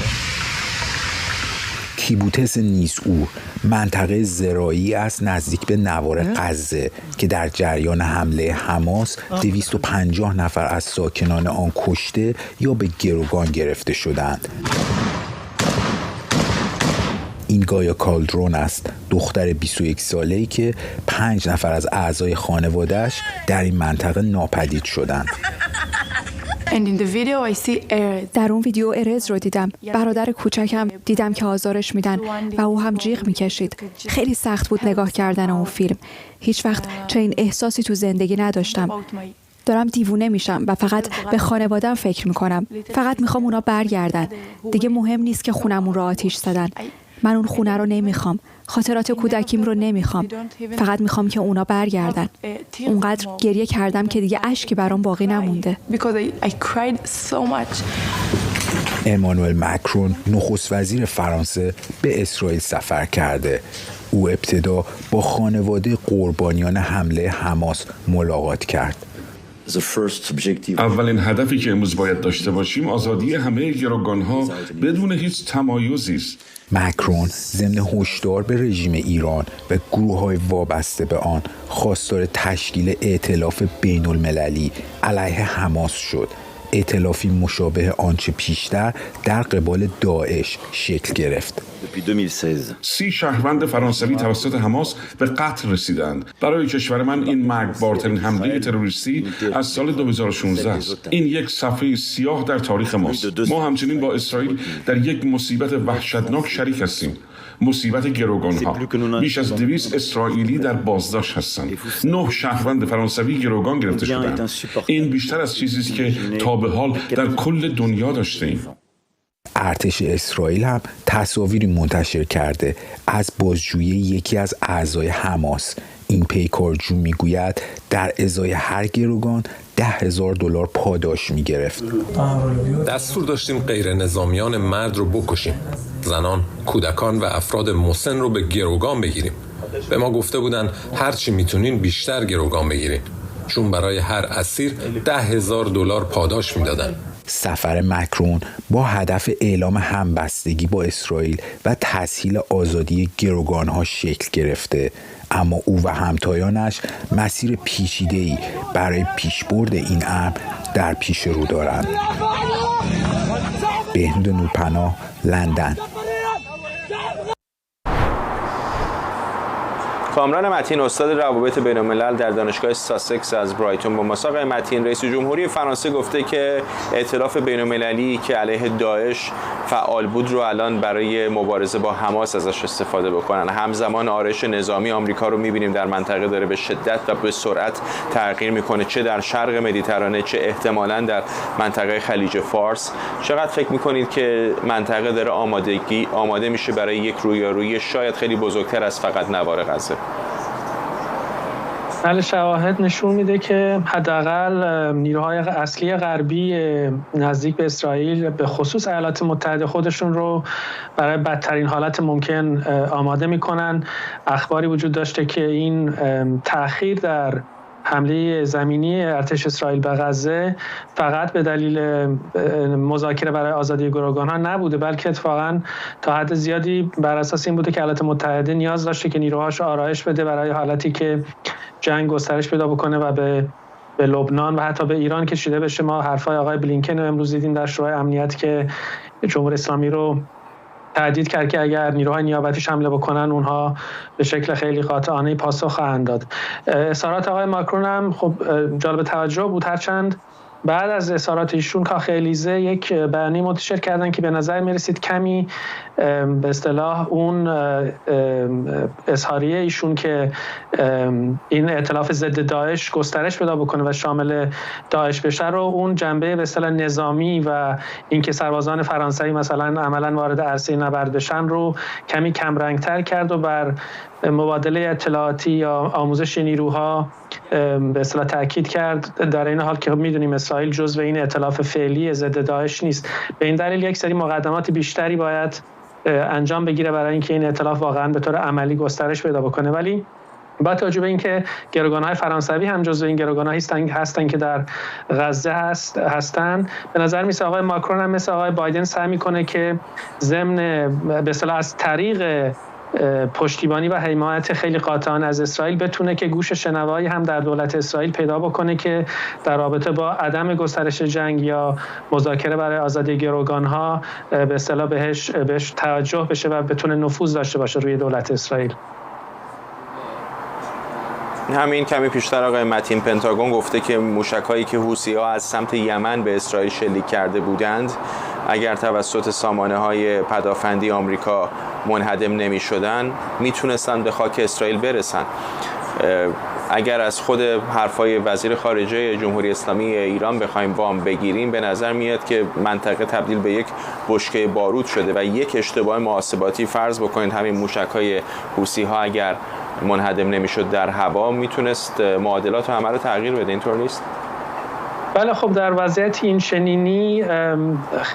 کیبوتس نیزور منطقه زراعی است نزدیک به نوار غزه که در جریان حمله حماس 250 نفر از ساکنان آن کشته یا به گروگان گرفته شدند. این گایا کالدرون است، دختر 21 ساله‌ای که 5 نفر از اعضای خانواده‌اش در این منطقه ناپدید شدند. در اون ویدیو ارز رو دیدم. برادر کوچکم دیدم که آزارش میدن و او هم جیغ میکشید. خیلی سخت بود نگاه کردن اون فیلم. هیچ وقت چنین احساسی تو زندگی نداشتم. دارم دیوونه میشم و فقط به خانواده‌ام فکر میکنم. فقط میخوام اونا برگردن. دیگه مهم نیست که خونمون رو آتیش زدن. من اون خونه رو نمیخوام. خاطرات کودکیم رو نمیخوام. فقط میخوام که اونا برگردن. اونقدر گریه کردم که دیگه اشکی برام باقی نمونده. امانوئل مکرون نخست وزیر فرانسه به اسرائیل سفر کرده. او ابتدا با خانواده قربانیان حمله حماس ملاقات کرد. اولین هدفی که امروز باید داشته باشیم آزادی همه گروگانها بدون هیچ تمایزی است. مکرون ضمن هشدار به رژیم ایران و گروه‌های وابسته به آن خواستار تشکیل ائتلاف بین‌المللی علیه حماس شد. ائتلافی مشابه آنچه پیشتر در قبال داعش شکل گرفت. 30 شهروند فرانسوی توسط حماس به قتل رسیدند. برای کشور من این مرگبارترین حمله تروریستی از سال 2016 است. این یک صفحه سیاه در تاریخ ماست. ما همچنین با اسرائیل در یک مصیبت وحشتناک شریک هستیم. مصیبت گروگانها. بیش از 200 اسرائیلی در بازداشت هستند. 9 شهروند فرانسوی گروگان گرفته شدند. این بیشتر از چیزی است که تا به حال در کل دنیا داشتیم. ارتش اسرائیل هم تصاویری منتشر کرده از بازجویی یکی از اعضای حماس. این پیکارجو میگوید در ازای هر گروگان $10,000 پاداش میگرفت. دستور داشتیم غیر نظامیان مرد رو بکشیم، زنان، کودکان و افراد مسن رو به گروگان بگیریم. به ما گفته بودن هر چی میتونین بیشتر گروگان بگیرین، چون برای هر اسیر $10,000 پاداش میدادن. سفر مکرون با هدف اعلام همبستگی با اسرائیل و تسهیل آزادی گروگانها شکل گرفته، اما او و همتایانش مسیر پیچیده‌ای برای پیشبرد این امر در پیش رو دارند. بهنود نورپناه، لندن. کامران متین، استاد روابط بین‌الملل در دانشگاه ساسکس از برایتون با ما. آقای متین، رئیس جمهوری فرانسه گفته که ائتلاف بین‌المللی که علیه داعش فعال بود رو الان برای مبارزه با حماس ازش استفاده بکنن. همزمان آرش نظامی آمریکا رو می‌بینیم در منطقه داره به شدت و به سرعت تغییر میکنه، چه در شرق مدیترانه چه احتمالاً در منطقه خلیج فارس. چقدر فکر می‌کنید که منطقه داره آماده میشه برای یک رویارویی شاید خیلی بزرگتر از فقط نوار غزه؟ بله، شواهد نشون میده که حداقل نیروهای اصلی غربی نزدیک به اسرائیل به خصوص ایالات متحده خودشون رو برای بدترین حالت ممکن آماده میکنن. اخباری وجود داشته که این تأخیر در حمله زمینی ارتش اسرائیل به غزه فقط به دلیل مذاکره برای آزادی گروگان‌ها نبوده، بلکه اتفاقاً تا حد زیادی بر اساس این بوده که ایالات متحده نیاز داشته که نیروهاش آرایش بده برای حالتی که جنگ گسترش پیدا بکنه و به لبنان و حتی به ایران کشیده بشه. ما حرفای آقای بلینکن رو امروز دیدیم در شورای امنیت که جمهوری اسلامی رو تهدید کرد که اگر نیروهای نیابتیش حمله بکنن اونها به شکل خیلی قاطعانه پاسخ خواهند داد. اظهارات آقای ماکرون هم خب جالب توجه بود، هرچند بعد از اظهارات ایشون کاخ الیزه یک بیانیه منتشر کردن که به نظر می‌رسید کمی به اصطلاح اون اظهاریه ایشون که این ائتلاف ضد داعش گسترش پیدا بکنه و شامل داعش بشه رو اون جنبه به اصطلاح نظامی و اینکه سربازان فرانسوی مثلا عملاً وارد عرصه نبرد بشن رو کمی کم رنگ‌تر کرد و بر مبادله اطلاعاتی یا آموزش نیروها به اصطلاح تاکید کرد، در این حال که میدونیم اسرائیل جزو این ائتلاف فعلی ضد داعش نیست. به این دلیل یک سری مقدمات بیشتری باید انجام بگیره برای اینکه این ائتلاف واقعا به طور عملی گسترش پیدا بکنه. ولی با توجه به اینکه گروگان‌های فرانسوی هم جزو این گروگان‌ها هستن که در غزه هستن، به نظر میسه آقای ماکرون هم مثل آقای بایدن سعی میکنه که ضمن به اصطلاح از طریق پشتیبانی و حمایت خیلی قاطعانه از اسرائیل بتونه که گوش شنوایی هم در دولت اسرائیل پیدا بکنه که در رابطه با عدم گسترش جنگ یا مذاکره برای آزادی گروگان‌ها به اصطلاح بهش توجه بشه و بتونه نفوذ داشته باشه روی دولت اسرائیل. همین کمی پیشتر آقای متین، پنتاگون گفته که موشک‌هایی که حوثی‌ها از سمت یمن به اسرائیل شلیک کرده بودند اگر توسط سامانه‌های پدافندی آمریکا منهدم نمی‌شدن میتونستن به خاک اسرائیل برسن. اگر از خود حرفای وزیر خارجه جمهوری اسلامی ایران بخوایم وام بگیریم، به نظر میاد که منطقه تبدیل به یک بشکه بارود شده و یک اشتباه محاسباتی فرض بکنید همین موشک‌های حوثی‌ها اگر منهدم نمیشد در هوا میتونست معادلات و همه رو تغییر بده، اینطور نیست؟ بله، خب در وضعیت این چنینی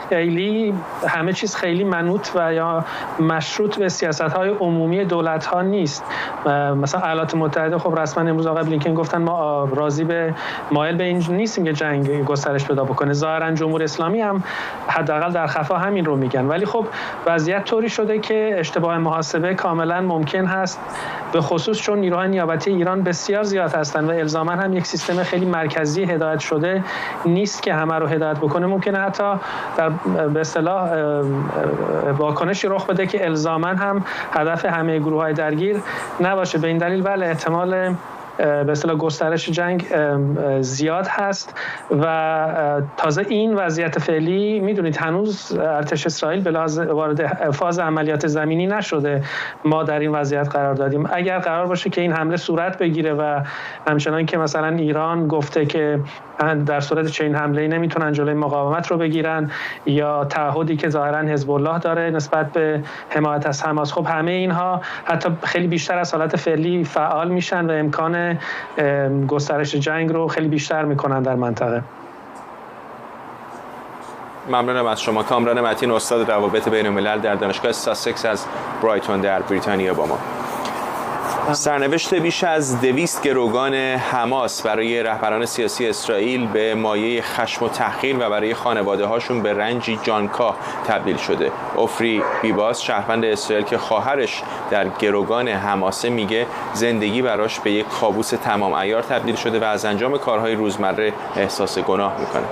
خیلی همه چیز خیلی منوط و یا مشروط به سیاست‌های عمومی دولت‌ها نیست. مثلا ایالات متحده خب رسما امروز آقای بلینکن گفتن ما راضی به مایل به این نیستیم که جنگ گسترش پیدا بکنه. ظاهراً جمهوری اسلامی هم حداقل در خفا همین رو میگن، ولی خب وضعیت طوری شده که اشتباه محاسبه کاملا ممکن هست، به خصوص چون نیروهای نیابتی ایران بسیار زیاد هستند و الزاما هم یک سیستم خیلی مرکزی هدایت شده نیست که همه رو هدایت بکنه. ممکنه حتی در به اصطلاح واکنشی رخ بده که الزاما هم هدف همه گروه‌های درگیر نباشه. به این دلیل بله، احتمال به اصطلاح گسترش جنگ زیاد هست و تازه این وضعیت فعلی میدونید هنوز ارتش اسرائیل به لحاظ وارد فاز عملیات زمینی نشده. ما در این وضعیت قرار دادیم. اگر قرار باشه که این حمله صورت بگیره و همچنان که مثلا ایران گفته که در صورت چنین حمله‌ای نمیتونن جلوی مقاومت رو بگیرن یا تعهدی که ظاهرا حزب الله داره نسبت به حمایت از حماس، خب همه اینها حتی خیلی بیشتر از حالت فعلی فعال میشن و امکان گسترش جنگ رو خیلی بیشتر میکنن در منطقه. ممنونم از شما. کامران متین، استاد روابط بین‌الملل در دانشگاه ساسکس از برایتون در بریتانیا با ما. سرنوشت بیش از 200 گروگان حماس برای رهبران سیاسی اسرائیل به مایه خشم و تحقیر و برای خانواده هاشون به رنجی جانکاه تبدیل شده. عفری بیباس، شهروند اسرائیل که خواهرش در گروگان حماسه، میگه زندگی براش به یک کابوس تمام عیار تبدیل شده و از انجام کارهای روزمره احساس گناه میکنه.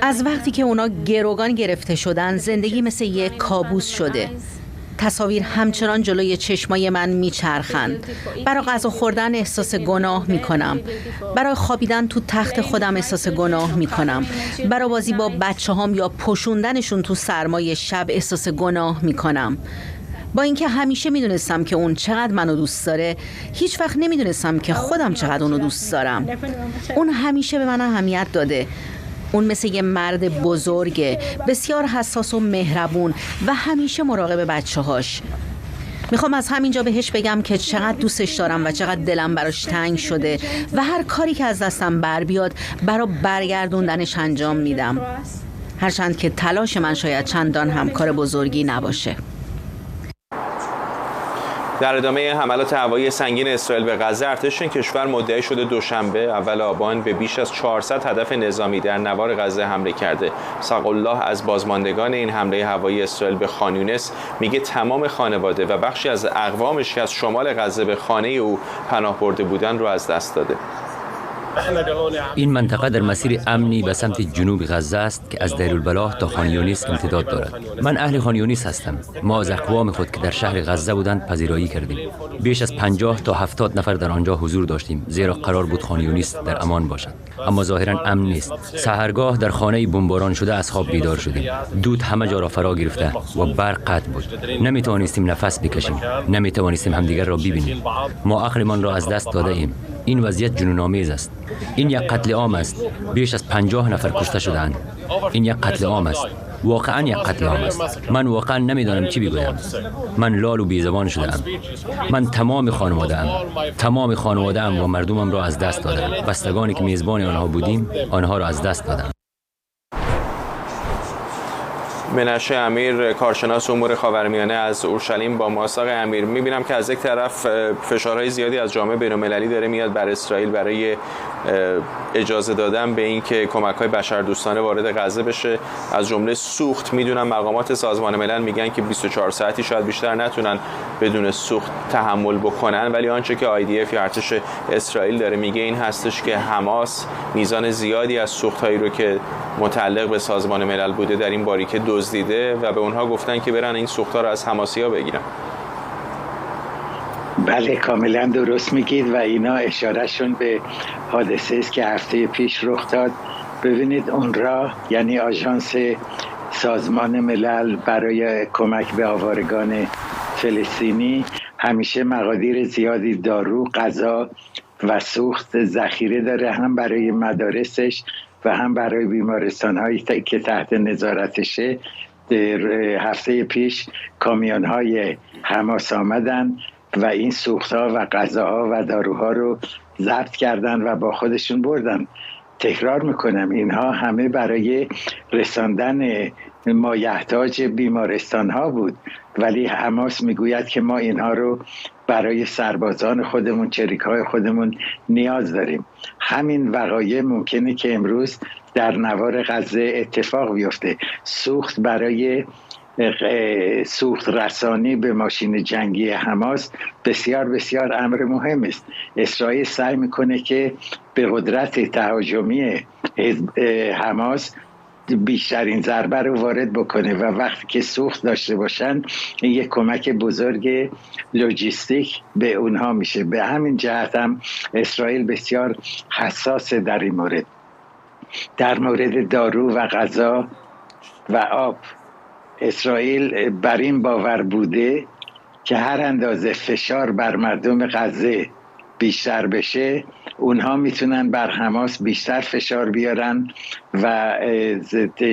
از وقتی که اونا گروگان گرفته شدن، زندگی مثل یک کابوس شده. تصاویر همچنان جلوی چشمای من میچرخند. برای غذا خوردن احساس گناه میکنم. برای خوابیدن تو تخت خودم احساس گناه میکنم. برای بازی با بچه‌هام یا پوشوندنشون تو سرمای شب احساس گناه میکنم. با اینکه همیشه میدونستم که اون چقدر منو دوست داره، هیچ وقت نمیدونستم که خودم چقدر اونو دوست دارم. اون همیشه به من اهمیت داده. اون مثل یه مرد بزرگه، بسیار حساس و مهربون و همیشه مراقب بچه‌هاش. میخوام از همینجا بهش بگم که چقدر دوستش دارم و چقدر دلم براش تنگ شده و هر کاری که از دستم بر بیاد برای برگردوندنش انجام میدم. هرچند که تلاش من شاید چندان هم کار بزرگی نباشه. در ادامه حملات هوایی سنگین اسرائیل به غزه، ارتش این کشور مدعی شده دوشنبه اول آبان به بیش از 400 هدف نظامی در نوار غزه حمله کرده. ساق الله از بازماندگان این حمله هوایی اسرائیل به خان یونس میگه تمام خانواده و بخشی از اقوامش که از شمال غزه به خانه او پناه برده بودن رو از دست داده. این منطقه در مسیر امنی به سمت جنوب غزه است که از دیرالبلح تا خان یونس امتداد دارد. من اهل خان یونس هستم. ما از اقوام خود که در شهر غزه بودند پذیرایی کردیم. بیش از 50 تا 70 نفر در آنجا حضور داشتیم، زیرا قرار بود خان یونس در امان باشد. اما ظاهرا امن نیست. سحرگاه در خانه بمباران شده از خواب بیدار شدیم. دود همه جا را فرا گرفته و برق قطع بود. نمیتوانستیم نفس بکشیم، نمیتوانستیم همدیگر را ببینیم. ما عقلمان را از دست داده ایم. این وضعیت جنون‌آمیز است. این یک قتل عام است. بیش از 50 نفر کشته شدند. این یک قتل عام است. واقعا یک قتل عام است. من واقعا نمیدانم چی بگویم. من لال و بیزبان شدم. من تمام خانواده‌ام و مردمم را از دست دادم. بستگانی که میزبان آنها بودیم، آنها را از دست دادم. منشه امیر، کارشناس امور خاورمیانه از اورشلیم با ماست. آقای امیر، میبینم که از یک طرف فشارهای زیادی از جامعه بین‌المللی داره میاد بر اسرائیل برای اجازه دادن به اینکه کمک‌های بشردوستانه وارد غزه بشه، از جمله سوخت. میدونم مقامات سازمان ملل میگن که 24 ساعتی شاید بیشتر نتونن بدون سوخت تحمل بکنن، ولی آنچه که IDF یا ارتش اسرائیل داره میگه این هستش که حماس میزان زیادی از سوخت‌هایی رو که متعلق به سازمان ملل بوده در این باریکه دزدیده و به اونها گفتن که برن این سوخت‌ها رو از حماسی‌ها بگیرن. بله، کاملا درست میگید و اینا اشارهشون به حادثه است که هفته پیش رخ داد. ببینید اونروا، یعنی آژانس سازمان ملل برای کمک به آوارگان فلسطینی، همیشه مقادیر زیادی دارو، غذا و سوخت ذخیره داره، هم برای مدارسش و هم برای بیمارستان‌هایی که تحت نظارتشه. در هفته پیش کامیون‌های حماس آمدن و این سوخت‌ها و غذاها و داروها رو ضبط کردن و با خودشون بردن. تکرار میکنم اینها همه برای رساندن مایحتاج بیمارستان‌ها بود، ولی حماس میگوید که ما اینها رو برای سربازان خودمون، چریک‌های خودمون نیاز داریم. همین وقایع ممکنه که امروز در نوار غزه اتفاق بیفته. سوخت برای سوخت رسانی به ماشین جنگی حماس بسیار بسیار امر مهم است. اسرائیل سعی میکنه که به قدرت تهاجمی حماس بیشترین ضربه رو وارد بکنه و وقتی که سوخت داشته باشن این یک کمک بزرگ لوجستیک به اونها میشه. به همین جهت هم اسرائیل بسیار حساسه در این مورد. در مورد دارو و غذا و آب، اسرائیل بر این باور بوده که هر اندازه فشار بر مردم غزه بیشتر بشه، اونها میتونن بر حماس بیشتر فشار بیارن و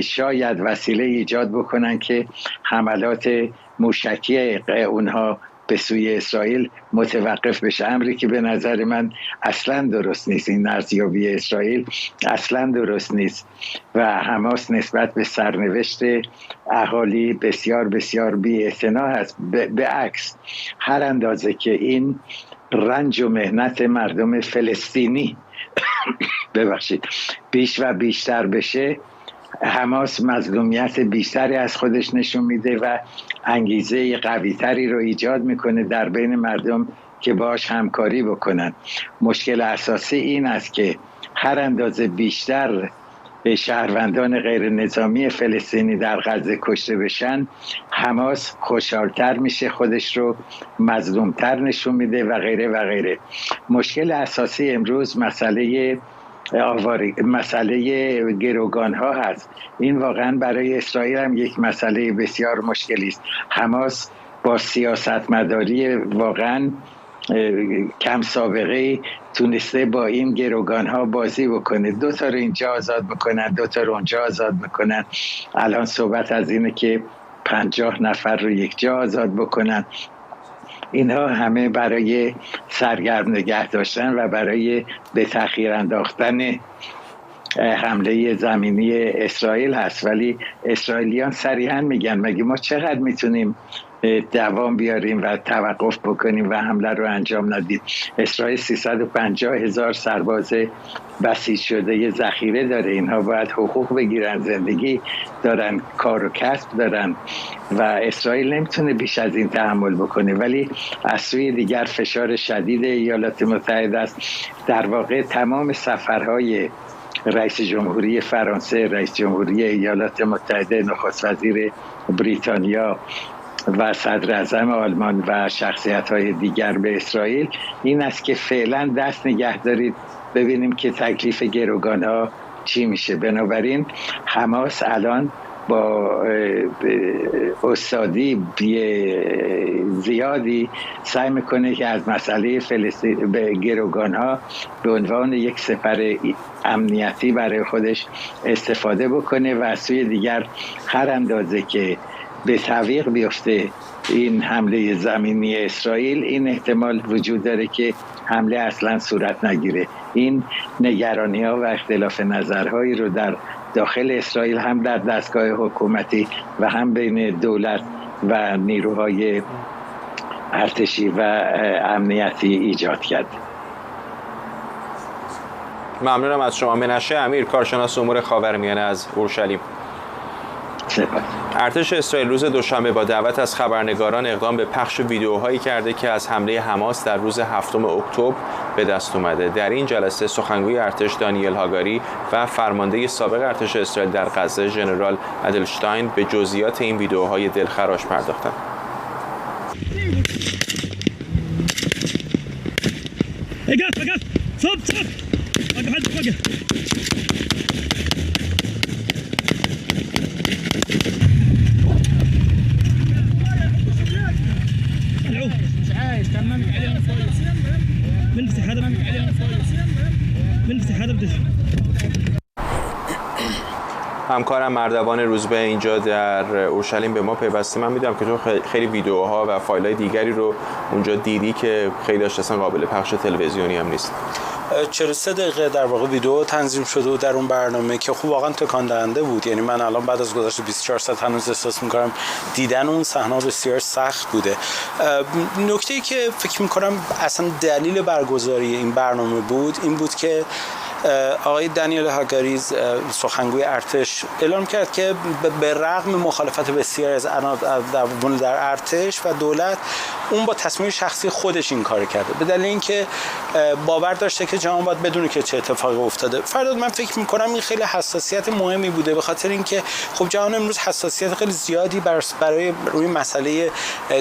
شاید وسیله ایجاد بکنن که حملات موشکی اونها به سوی اسرائیل متوقف بشه، امری که به نظر من اصلا درست نیست. این ارزیابی اسرائیل اصلا درست نیست و حماس نسبت به سرنوشت اهالی بسیار بسیار بی‌اعتنا است. به عکس، هر اندازه که این رنج و مهنت مردم فلسطینی ببخشید بیش و بیشتر بشه، حماس مظلومیت بیشتری از خودش نشون میده و انگیزه قویتری رو ایجاد میکنه در بین مردم که باش همکاری بکنن. مشکل اساسی این است که هر اندازه بیشتر شهروندان غیر نظامی فلسطینی در غزه کشته بشن، حماس خوشحالتر میشه، خودش رو مظلومتر نشون میده و غیره و غیره. مشکل اساسی امروز مسئله گروگان ها هست. این واقعا برای اسرائیل هم یک مسئله بسیار مشکلی است. حماس با سیاستمداری واقعا کم سابقه تونسته با این گروگان ها بازی بکنه، 2 تا رو اینجا آزاد بکنن، 2 تا رو اونجا آزاد بکنن. الان صحبت از اینه که 50 نفر رو یک جا آزاد بکنن. اینها همه برای سرگرم نگه داشتن و برای به تأخیر انداختن حمله زمینی اسرائیل هست. ولی اسرائیلیان صریحا میگن مگه ما چقدر میتونیم دوام بیاریم و توقف بکنیم و حمله رو انجام ندید؟ اسرائیل 350,000 سرباز بسیج شده ذخیره داره. اینها باید حقوق بگیرن، زندگی دارن، کار و کسب دارن و اسرائیل نمیتونه بیش از این تحمل بکنه. ولی از سوی دیگر فشار شدید ایالات متحده است. در واقع تمام سفرهای رئیس جمهوری فرانسه، رئیس جمهوری ایالات متحده، نخست وزیر بریتانیا و صدر اعظم آلمان و شخصیت‌های دیگر به اسرائیل این است که فعلا دست نگه دارید ببینیم که تکلیف گروگان‌ها چی میشه. بنابراین حماس الان با استادی زیادی سعی میکنه که از مسئله فلسطین به گروگان‌ها به عنوان یک سپر امنیتی برای خودش استفاده بکنه و از سوی دیگر هر اندازه که به تعویق بیفته این حمله زمینی اسرائیل، این احتمال وجود داره که حمله اصلا صورت نگیره. این نگرانی‌ها و اختلاف نظرهایی رو در داخل اسرائیل هم در دستگاه حکومتی و هم بین دولت و نیروهای ارتشی و امنیتی ایجاد کرد. ممنونم از شما. منشه امیر، کارشناس امور خاورمیانه از اورشلیم. ارتش اسرائیل روز دوشنبه با دعوت از خبرنگاران اقدام به پخش ویدیوهایی کرده که از حمله حماس در روز 7 اکتبر به دست اومده. در این جلسه سخنگوی ارتش دانیل هاگاری و فرمانده سابق ارتش اسرائیل در غزه ژنرال ادلشتاین به جزئیات این ویدیوهای دلخراش پرداختند. همکارم مردوان روزبه اینجا در اورشلیم به ما پیوسته. من میدونم که تو خیلی ویدیوها و فایل‌های دیگری رو اونجا دیدی که خیلی اصلا قابل پخش تلویزیونی هم نیست. 43 دقیقه در واقع ویدیو تنظیم شده در اون برنامه که خب واقعا تکان دهنده بود. یعنی من الان بعد از گذشت 24 ساعت هنوز احساس می‌کنم دیدن اون صحنه بسیار سخت بوده. نکته‌ای که فکر می‌کنم اصلا دلیل برگزاری این برنامه بود این بود که آقای دانیل هاگاری سخنگوی ارتش اعلام کرد که به رغم مخالفت بسیاری از در ارتش و دولت، اون با تصمیم شخصی خودش این کار کرده، به دلیل اینکه باور داشته که جهان باید بدونه که چه اتفاقی افتاده. فرداد من فکر می‌کنم این خیلی حساسیت مهمی بوده، به خاطر اینکه خب جهان امروز حساسیت خیلی زیادی برای روی مسئله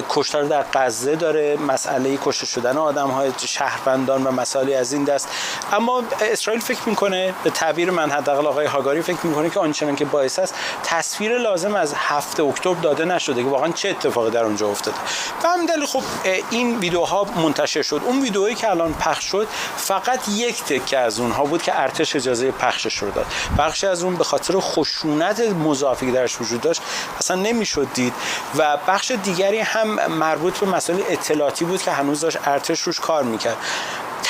کشتار در غزه داره، مسئله کشته شدن آدم‌های شهروندان و مسائلی از این دست. اما اسرائیل فکر میکنه، به تعبیر من حداقل آقای هاگاری فکر میکنه که آنچنان که باعث است تصویر لازم از 7 اکتبر داده نشده که واقعا چه اتفاقی در اونجا افتاده. و همین دلیل خب خب این ویدیوها منتشر شد. اون ویدیویی که الان پخش شد فقط یک تکه از اونها بود که ارتش اجازه پخشش رو داد. بخشی از اون به خاطر خشونت مضاعفی که درش وجود داشت اصلا نمیشد دید و بخش دیگری هم مربوط به مسائل اطلاعاتی بود که هنوز داشت ارتش روش کار میکرد.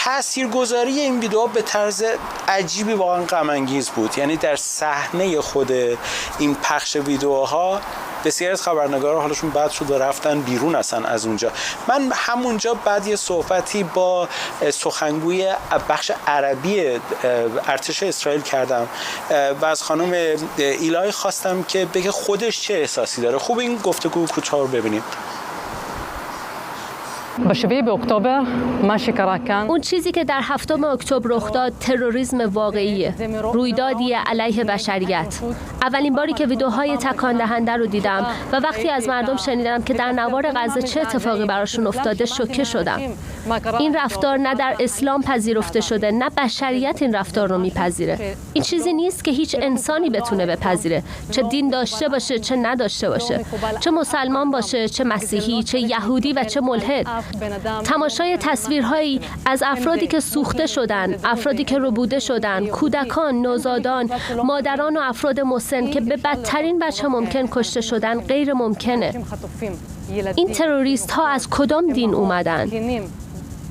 تاثیرگذاری این ویدیو به طرز عجیبی واقعا غم انگیز بود. یعنی در صحنه خود این پخش ویدیوها بسیاری از خبرنگارا حالشون بد شد و رفتن بیرون اصلا از اونجا. من همونجا بعد یه صحبتی با سخنگوی بخش عربی ارتش اسرائیل کردم و از خانم ایلای خواستم که بگه خودش چه احساسی داره. خوب این گفتگو کوتاه رو ببینیم. اون چیزی که در 7 اکتبر رخ داد تروریسم واقعیه، رویدادی علیه بشریت. اولین باری که ویدیوهای تکان دهنده رو دیدم و وقتی از مردم شنیدم که در نوار غزه چه اتفاقی براشون افتاده شوکه شدم. این رفتار نه در اسلام پذیرفته شده، نه بشریت این رفتار رو میپذیره. این چیزی نیست که هیچ انسانی بتونه بپذیره، چه دین داشته باشه چه نداشته باشه، چه مسلمان باشه چه مسیحی، چه یهودی و چه ملحد. تماشای تصویرهایی از افرادی که سوخته شدن، افرادی که ربوده شدن، کودکان، نوزادان، مادران و افراد مسن که به بدترین وجه ممکن کشته شدن غیر ممکنه. این تروریست ها از کدام دین اومدن؟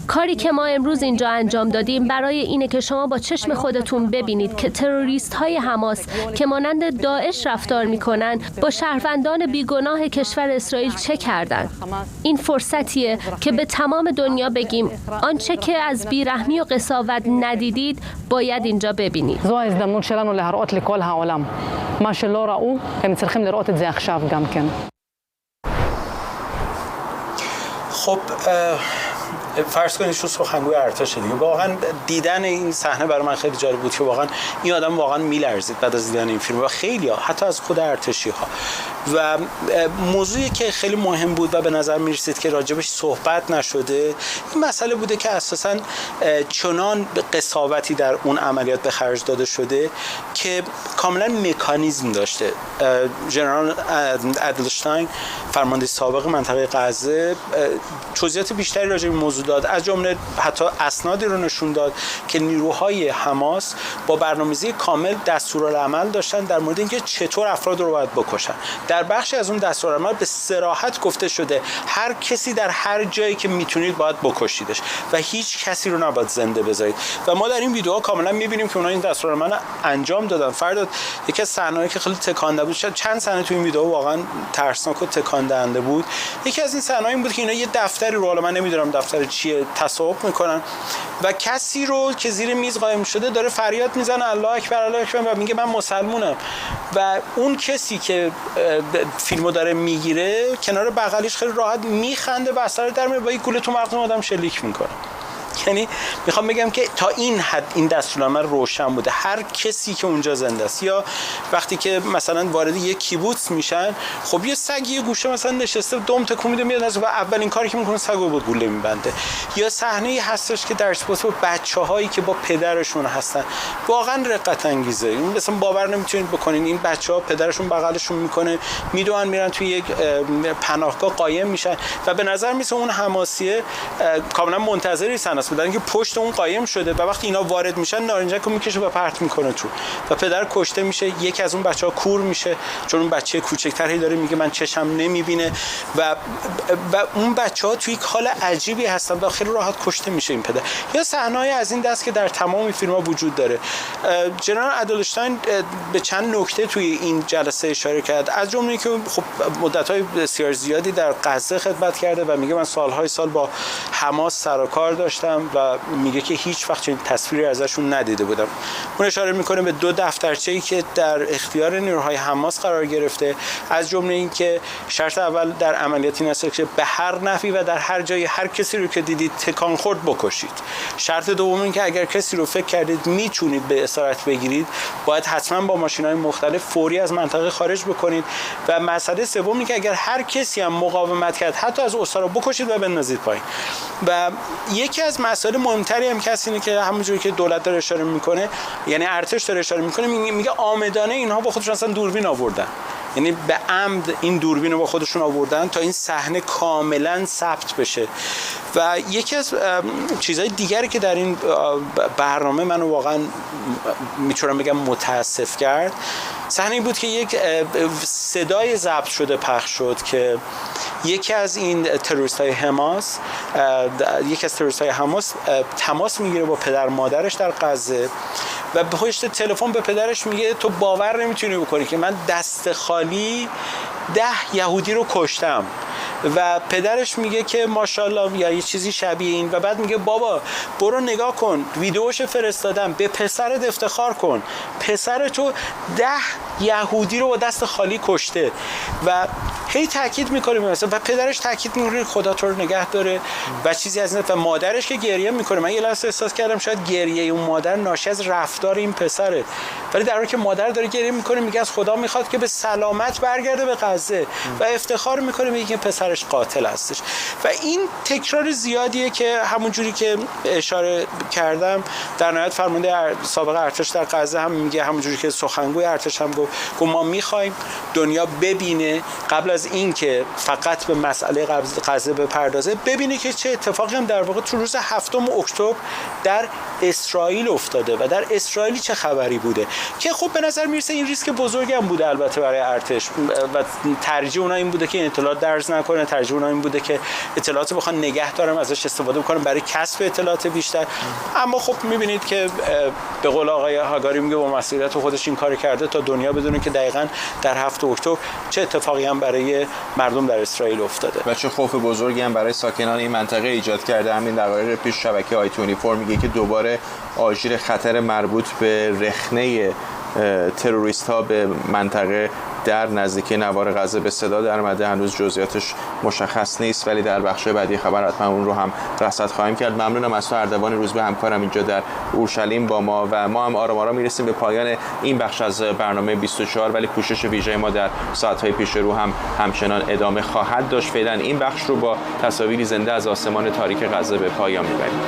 کاری که ما امروز اینجا انجام دادیم برای اینه که شما با چشم خودتون ببینید که تروریست های حماس که مانند داعش رفتار میکنن با شهروندان بیگناه کشور اسرائیل چه کردن. این فرصتیه که به تمام دنیا بگیم آنچه که از بیرحمی و قساوت ندیدید باید اینجا ببینید. זו ההזדמנות שלנו להראות לכל העולם מה שלא ראו, הם צריכים לראות את זה עכשיו גם כן. خب فرض کنید شو سخنگوی ارتش دیگه. واقعا دیدن این صحنه برای من خیلی جالب بود که واقعا این آدم واقعا میلرزید بعد از دیدن این فیلم و خیلی ها حتی از خود ارتشی ها. و موضوعی که خیلی مهم بود و به نظر میرسید که راجبش صحبت نشده این مسئله بوده که اساسا چنان قساوتی در اون عملیات به خرج داده شده که کاملا مکانیزم داشته. ژنرال ادلشتاین فرمانده سابق منطقه غزه توضیحات بیشتری راجع به موضوع داد، از جمله حتی اسنادی رو نشون داد که نیروهای حماس با برنامه‌ریزی کامل دستورالعمل داشتن در مورد اینکه چطور افراد رو باید بکشن. در بخشی از اون دستورالعمل به صراحت گفته شده هر کسی در هر جایی که میتونید باید بکشیدش و هیچ کسی رو نباید زنده بذارید. و ما در این ویدیوها کاملا میبینیم که اونها این دستورالعمل انجام دادن. فرداد یکی از صحنه‌هایی که خیلی تکان دهنده بود، چند صحنه تو این ویدیو واقعا ترسناک و تکان دهنده بود. یکی از این صحنه‌ها این بود که اینا یه دفتری رو، حالا من نمیدونم دفتر چیه، تصاحب میکنن و کسی رو که زیر میز قایم شده داره فریاد میزنه الله اکبر الله اکبر و میگه من مسلمونم و اون کسی که فیلمو داره میگیره کنار بغلیش خیلی راحت میخنده و اثر در میاره با یک گوله تو مغز آدم شلیک میکنه. یعنی میخوام بگم که تا این حد این دستورالعمل روشن بوده، هر کسی که اونجا زنده است. یا وقتی که مثلا وارد یک کیبوتس میشن، خب یه سگ یه گوشه مثلا نشسته دم تکون میده میاد و اولین کاری که میکنه سگو با گوله میبنده. یا صحنه‌ای هستش که در ارتباط با بچه‌هایی که با پدرشون هستن واقعا رقت انگیزه. این مثلا باور نمیتونید بکنین این بچه‌ها پدرشون بغلشون میکنه میدونن میرن توی یک پناهگاه قایم میشن و به نظر میسه اون حماسیه کاملا منتظری سن بودن که پشت اون قایم شده و وقتی اینا وارد میشن نارنجک رو میکشه و پرت میکنه تو و پدر کشته میشه. یکی از اون بچه‌ها کور میشه چون اون بچه کوچکتری داره میگه من چشم نمیبینه و اون بچه‌ها توی یک حال عجیبی هستن و خیلی راحت کشته میشه این پدر. یا صحنه‌های از این دست که در تمام فیلم‌ها وجود داره. جنرال ادلشتاین به چند نکته توی این جلسه اشاره کرد، از جمله که خب مدت‌های بسیار زیادی در غزه خدمت کرده و میگه من سال‌های سال با حماس سر و کار داشتم و میگه که هیچ وقت چنین تصویری ازشون ندیده بودم. اون اشاره میکنه به 2 دفترچه‌ای که در اختیار نیروهای حماس قرار گرفته، از جمله این که شرط اول در عملیات این است که به هر نحوی و در هر جایی هر کسی رو که دیدید تکان خورد بکشید. شرط دوم این که اگر کسی رو فکر کردید میتونید به اسارت بگیرید باید حتما با ماشین‌های مختلف فوری از منطقه خارج بکنید و مسئله سوم این که اگر هر کسی هم مقاومت کرد حتی از اسارا بکشید و بندازید پایین. و یکی از مسائل مهمتری هم که اینه که همونجوری که دولت داره اشاره میکنه، یعنی ارتش داره اشاره میکنه، میگه آمدانه اینها با خودشون اصلا دوربین آوردن. یعنی به عمد این دوربین رو با خودشون آوردن تا این صحنه کاملا ثبت بشه. و یکی از چیزهای دیگری که در این برنامه منو واقعا میتونم بگم متاسف کرد، صحنه بود که یک صدای ضبط شده پخش شد که یکی از این تروریست‌های حماس تماس میگیره با پدر مادرش در غزه و به پشت تلفن به پدرش میگه تو باور نمیتونی بکنی که من دست خالی 10 یهودی رو کشتم. و پدرش میگه که ماشاءالله یا یه چیزی شبیه این و بعد میگه بابا برو نگاه کن ویدیوش فرستادم، به پسرت افتخار کن، پسر تو 10 یهودی رو با دست خالی کشته. و هی تاکید میکنه مثلا و پدرش تاکید میکنه خدا تو رو نگه داره و چیزی از این. و مادرش که گریه میکنه، من یه لحظه احساس کردم شاید گریه اون مادر ناشی از رفتار این پسره، ولی در حالی که مادر داره گریه میکنه میگه از خدا میخواد که به سلامت برگرده به غزه و افتخار میکنه میگه که پسرش قاتل هستش. و این تکرار زیادیه که همون جوری که اشاره کردم در نهایت فرمانده سابق ارتش در غزه هم میگه، همون جوری که سخنگوی ارتش هم گفت ما میخوایم دنیا ببینه قبل از این که فقط به مسئله غزه بپردازه، ببینه که چه اتفاقی هم در واقع تو روز 7 اکتبر در اسرائیل افتاده و در اسرائیل چه خبری بوده که خب به نظر میرسه این ریسک بزرگی هم بوده البته برای ارتش و ترجیح اونها این بوده که اطلاعات درز نکنه، ترجیح اونها این بوده که اطلاعات بخوان نگه دارن ازش استفاده بکنن برای کسب اطلاعات بیشتر. اما خب میبینید که به قول آقای هاگاری میگه با مسئولیت خودش این کار کرده تا دنیا بدونه که دقیقاً در 7 اکتبر چه اتفاقی هم برای مردم در اسرائیل افتاده و چه خوف بزرگی هم برای ساکنان این منطقه ایجاد کرده. همین دقایق پیش شبکه آی 24 میگه که دوباره آژیر خطر مربوط به رخنه تروریست ها به منطقه در نزدیکی نوار غزه به صدا در اومده. هنوز جزئیاتش مشخص نیست ولی در بخش بعدی خبر حتما اون رو هم رصد خواهیم کرد. ممنونم از تو اردوان روزبه همکارم اینجا در اورشلیم با ما و ما هم آرام آرام میرسیم به پایان این بخش از برنامه 24 ولی کوشش ویژه ما در ساعت‌های پیش رو هم همچنان ادامه خواهد داشت. فعلا این بخش رو با تصاویری زنده از آسمان تاریک غزه به پایان میبریم.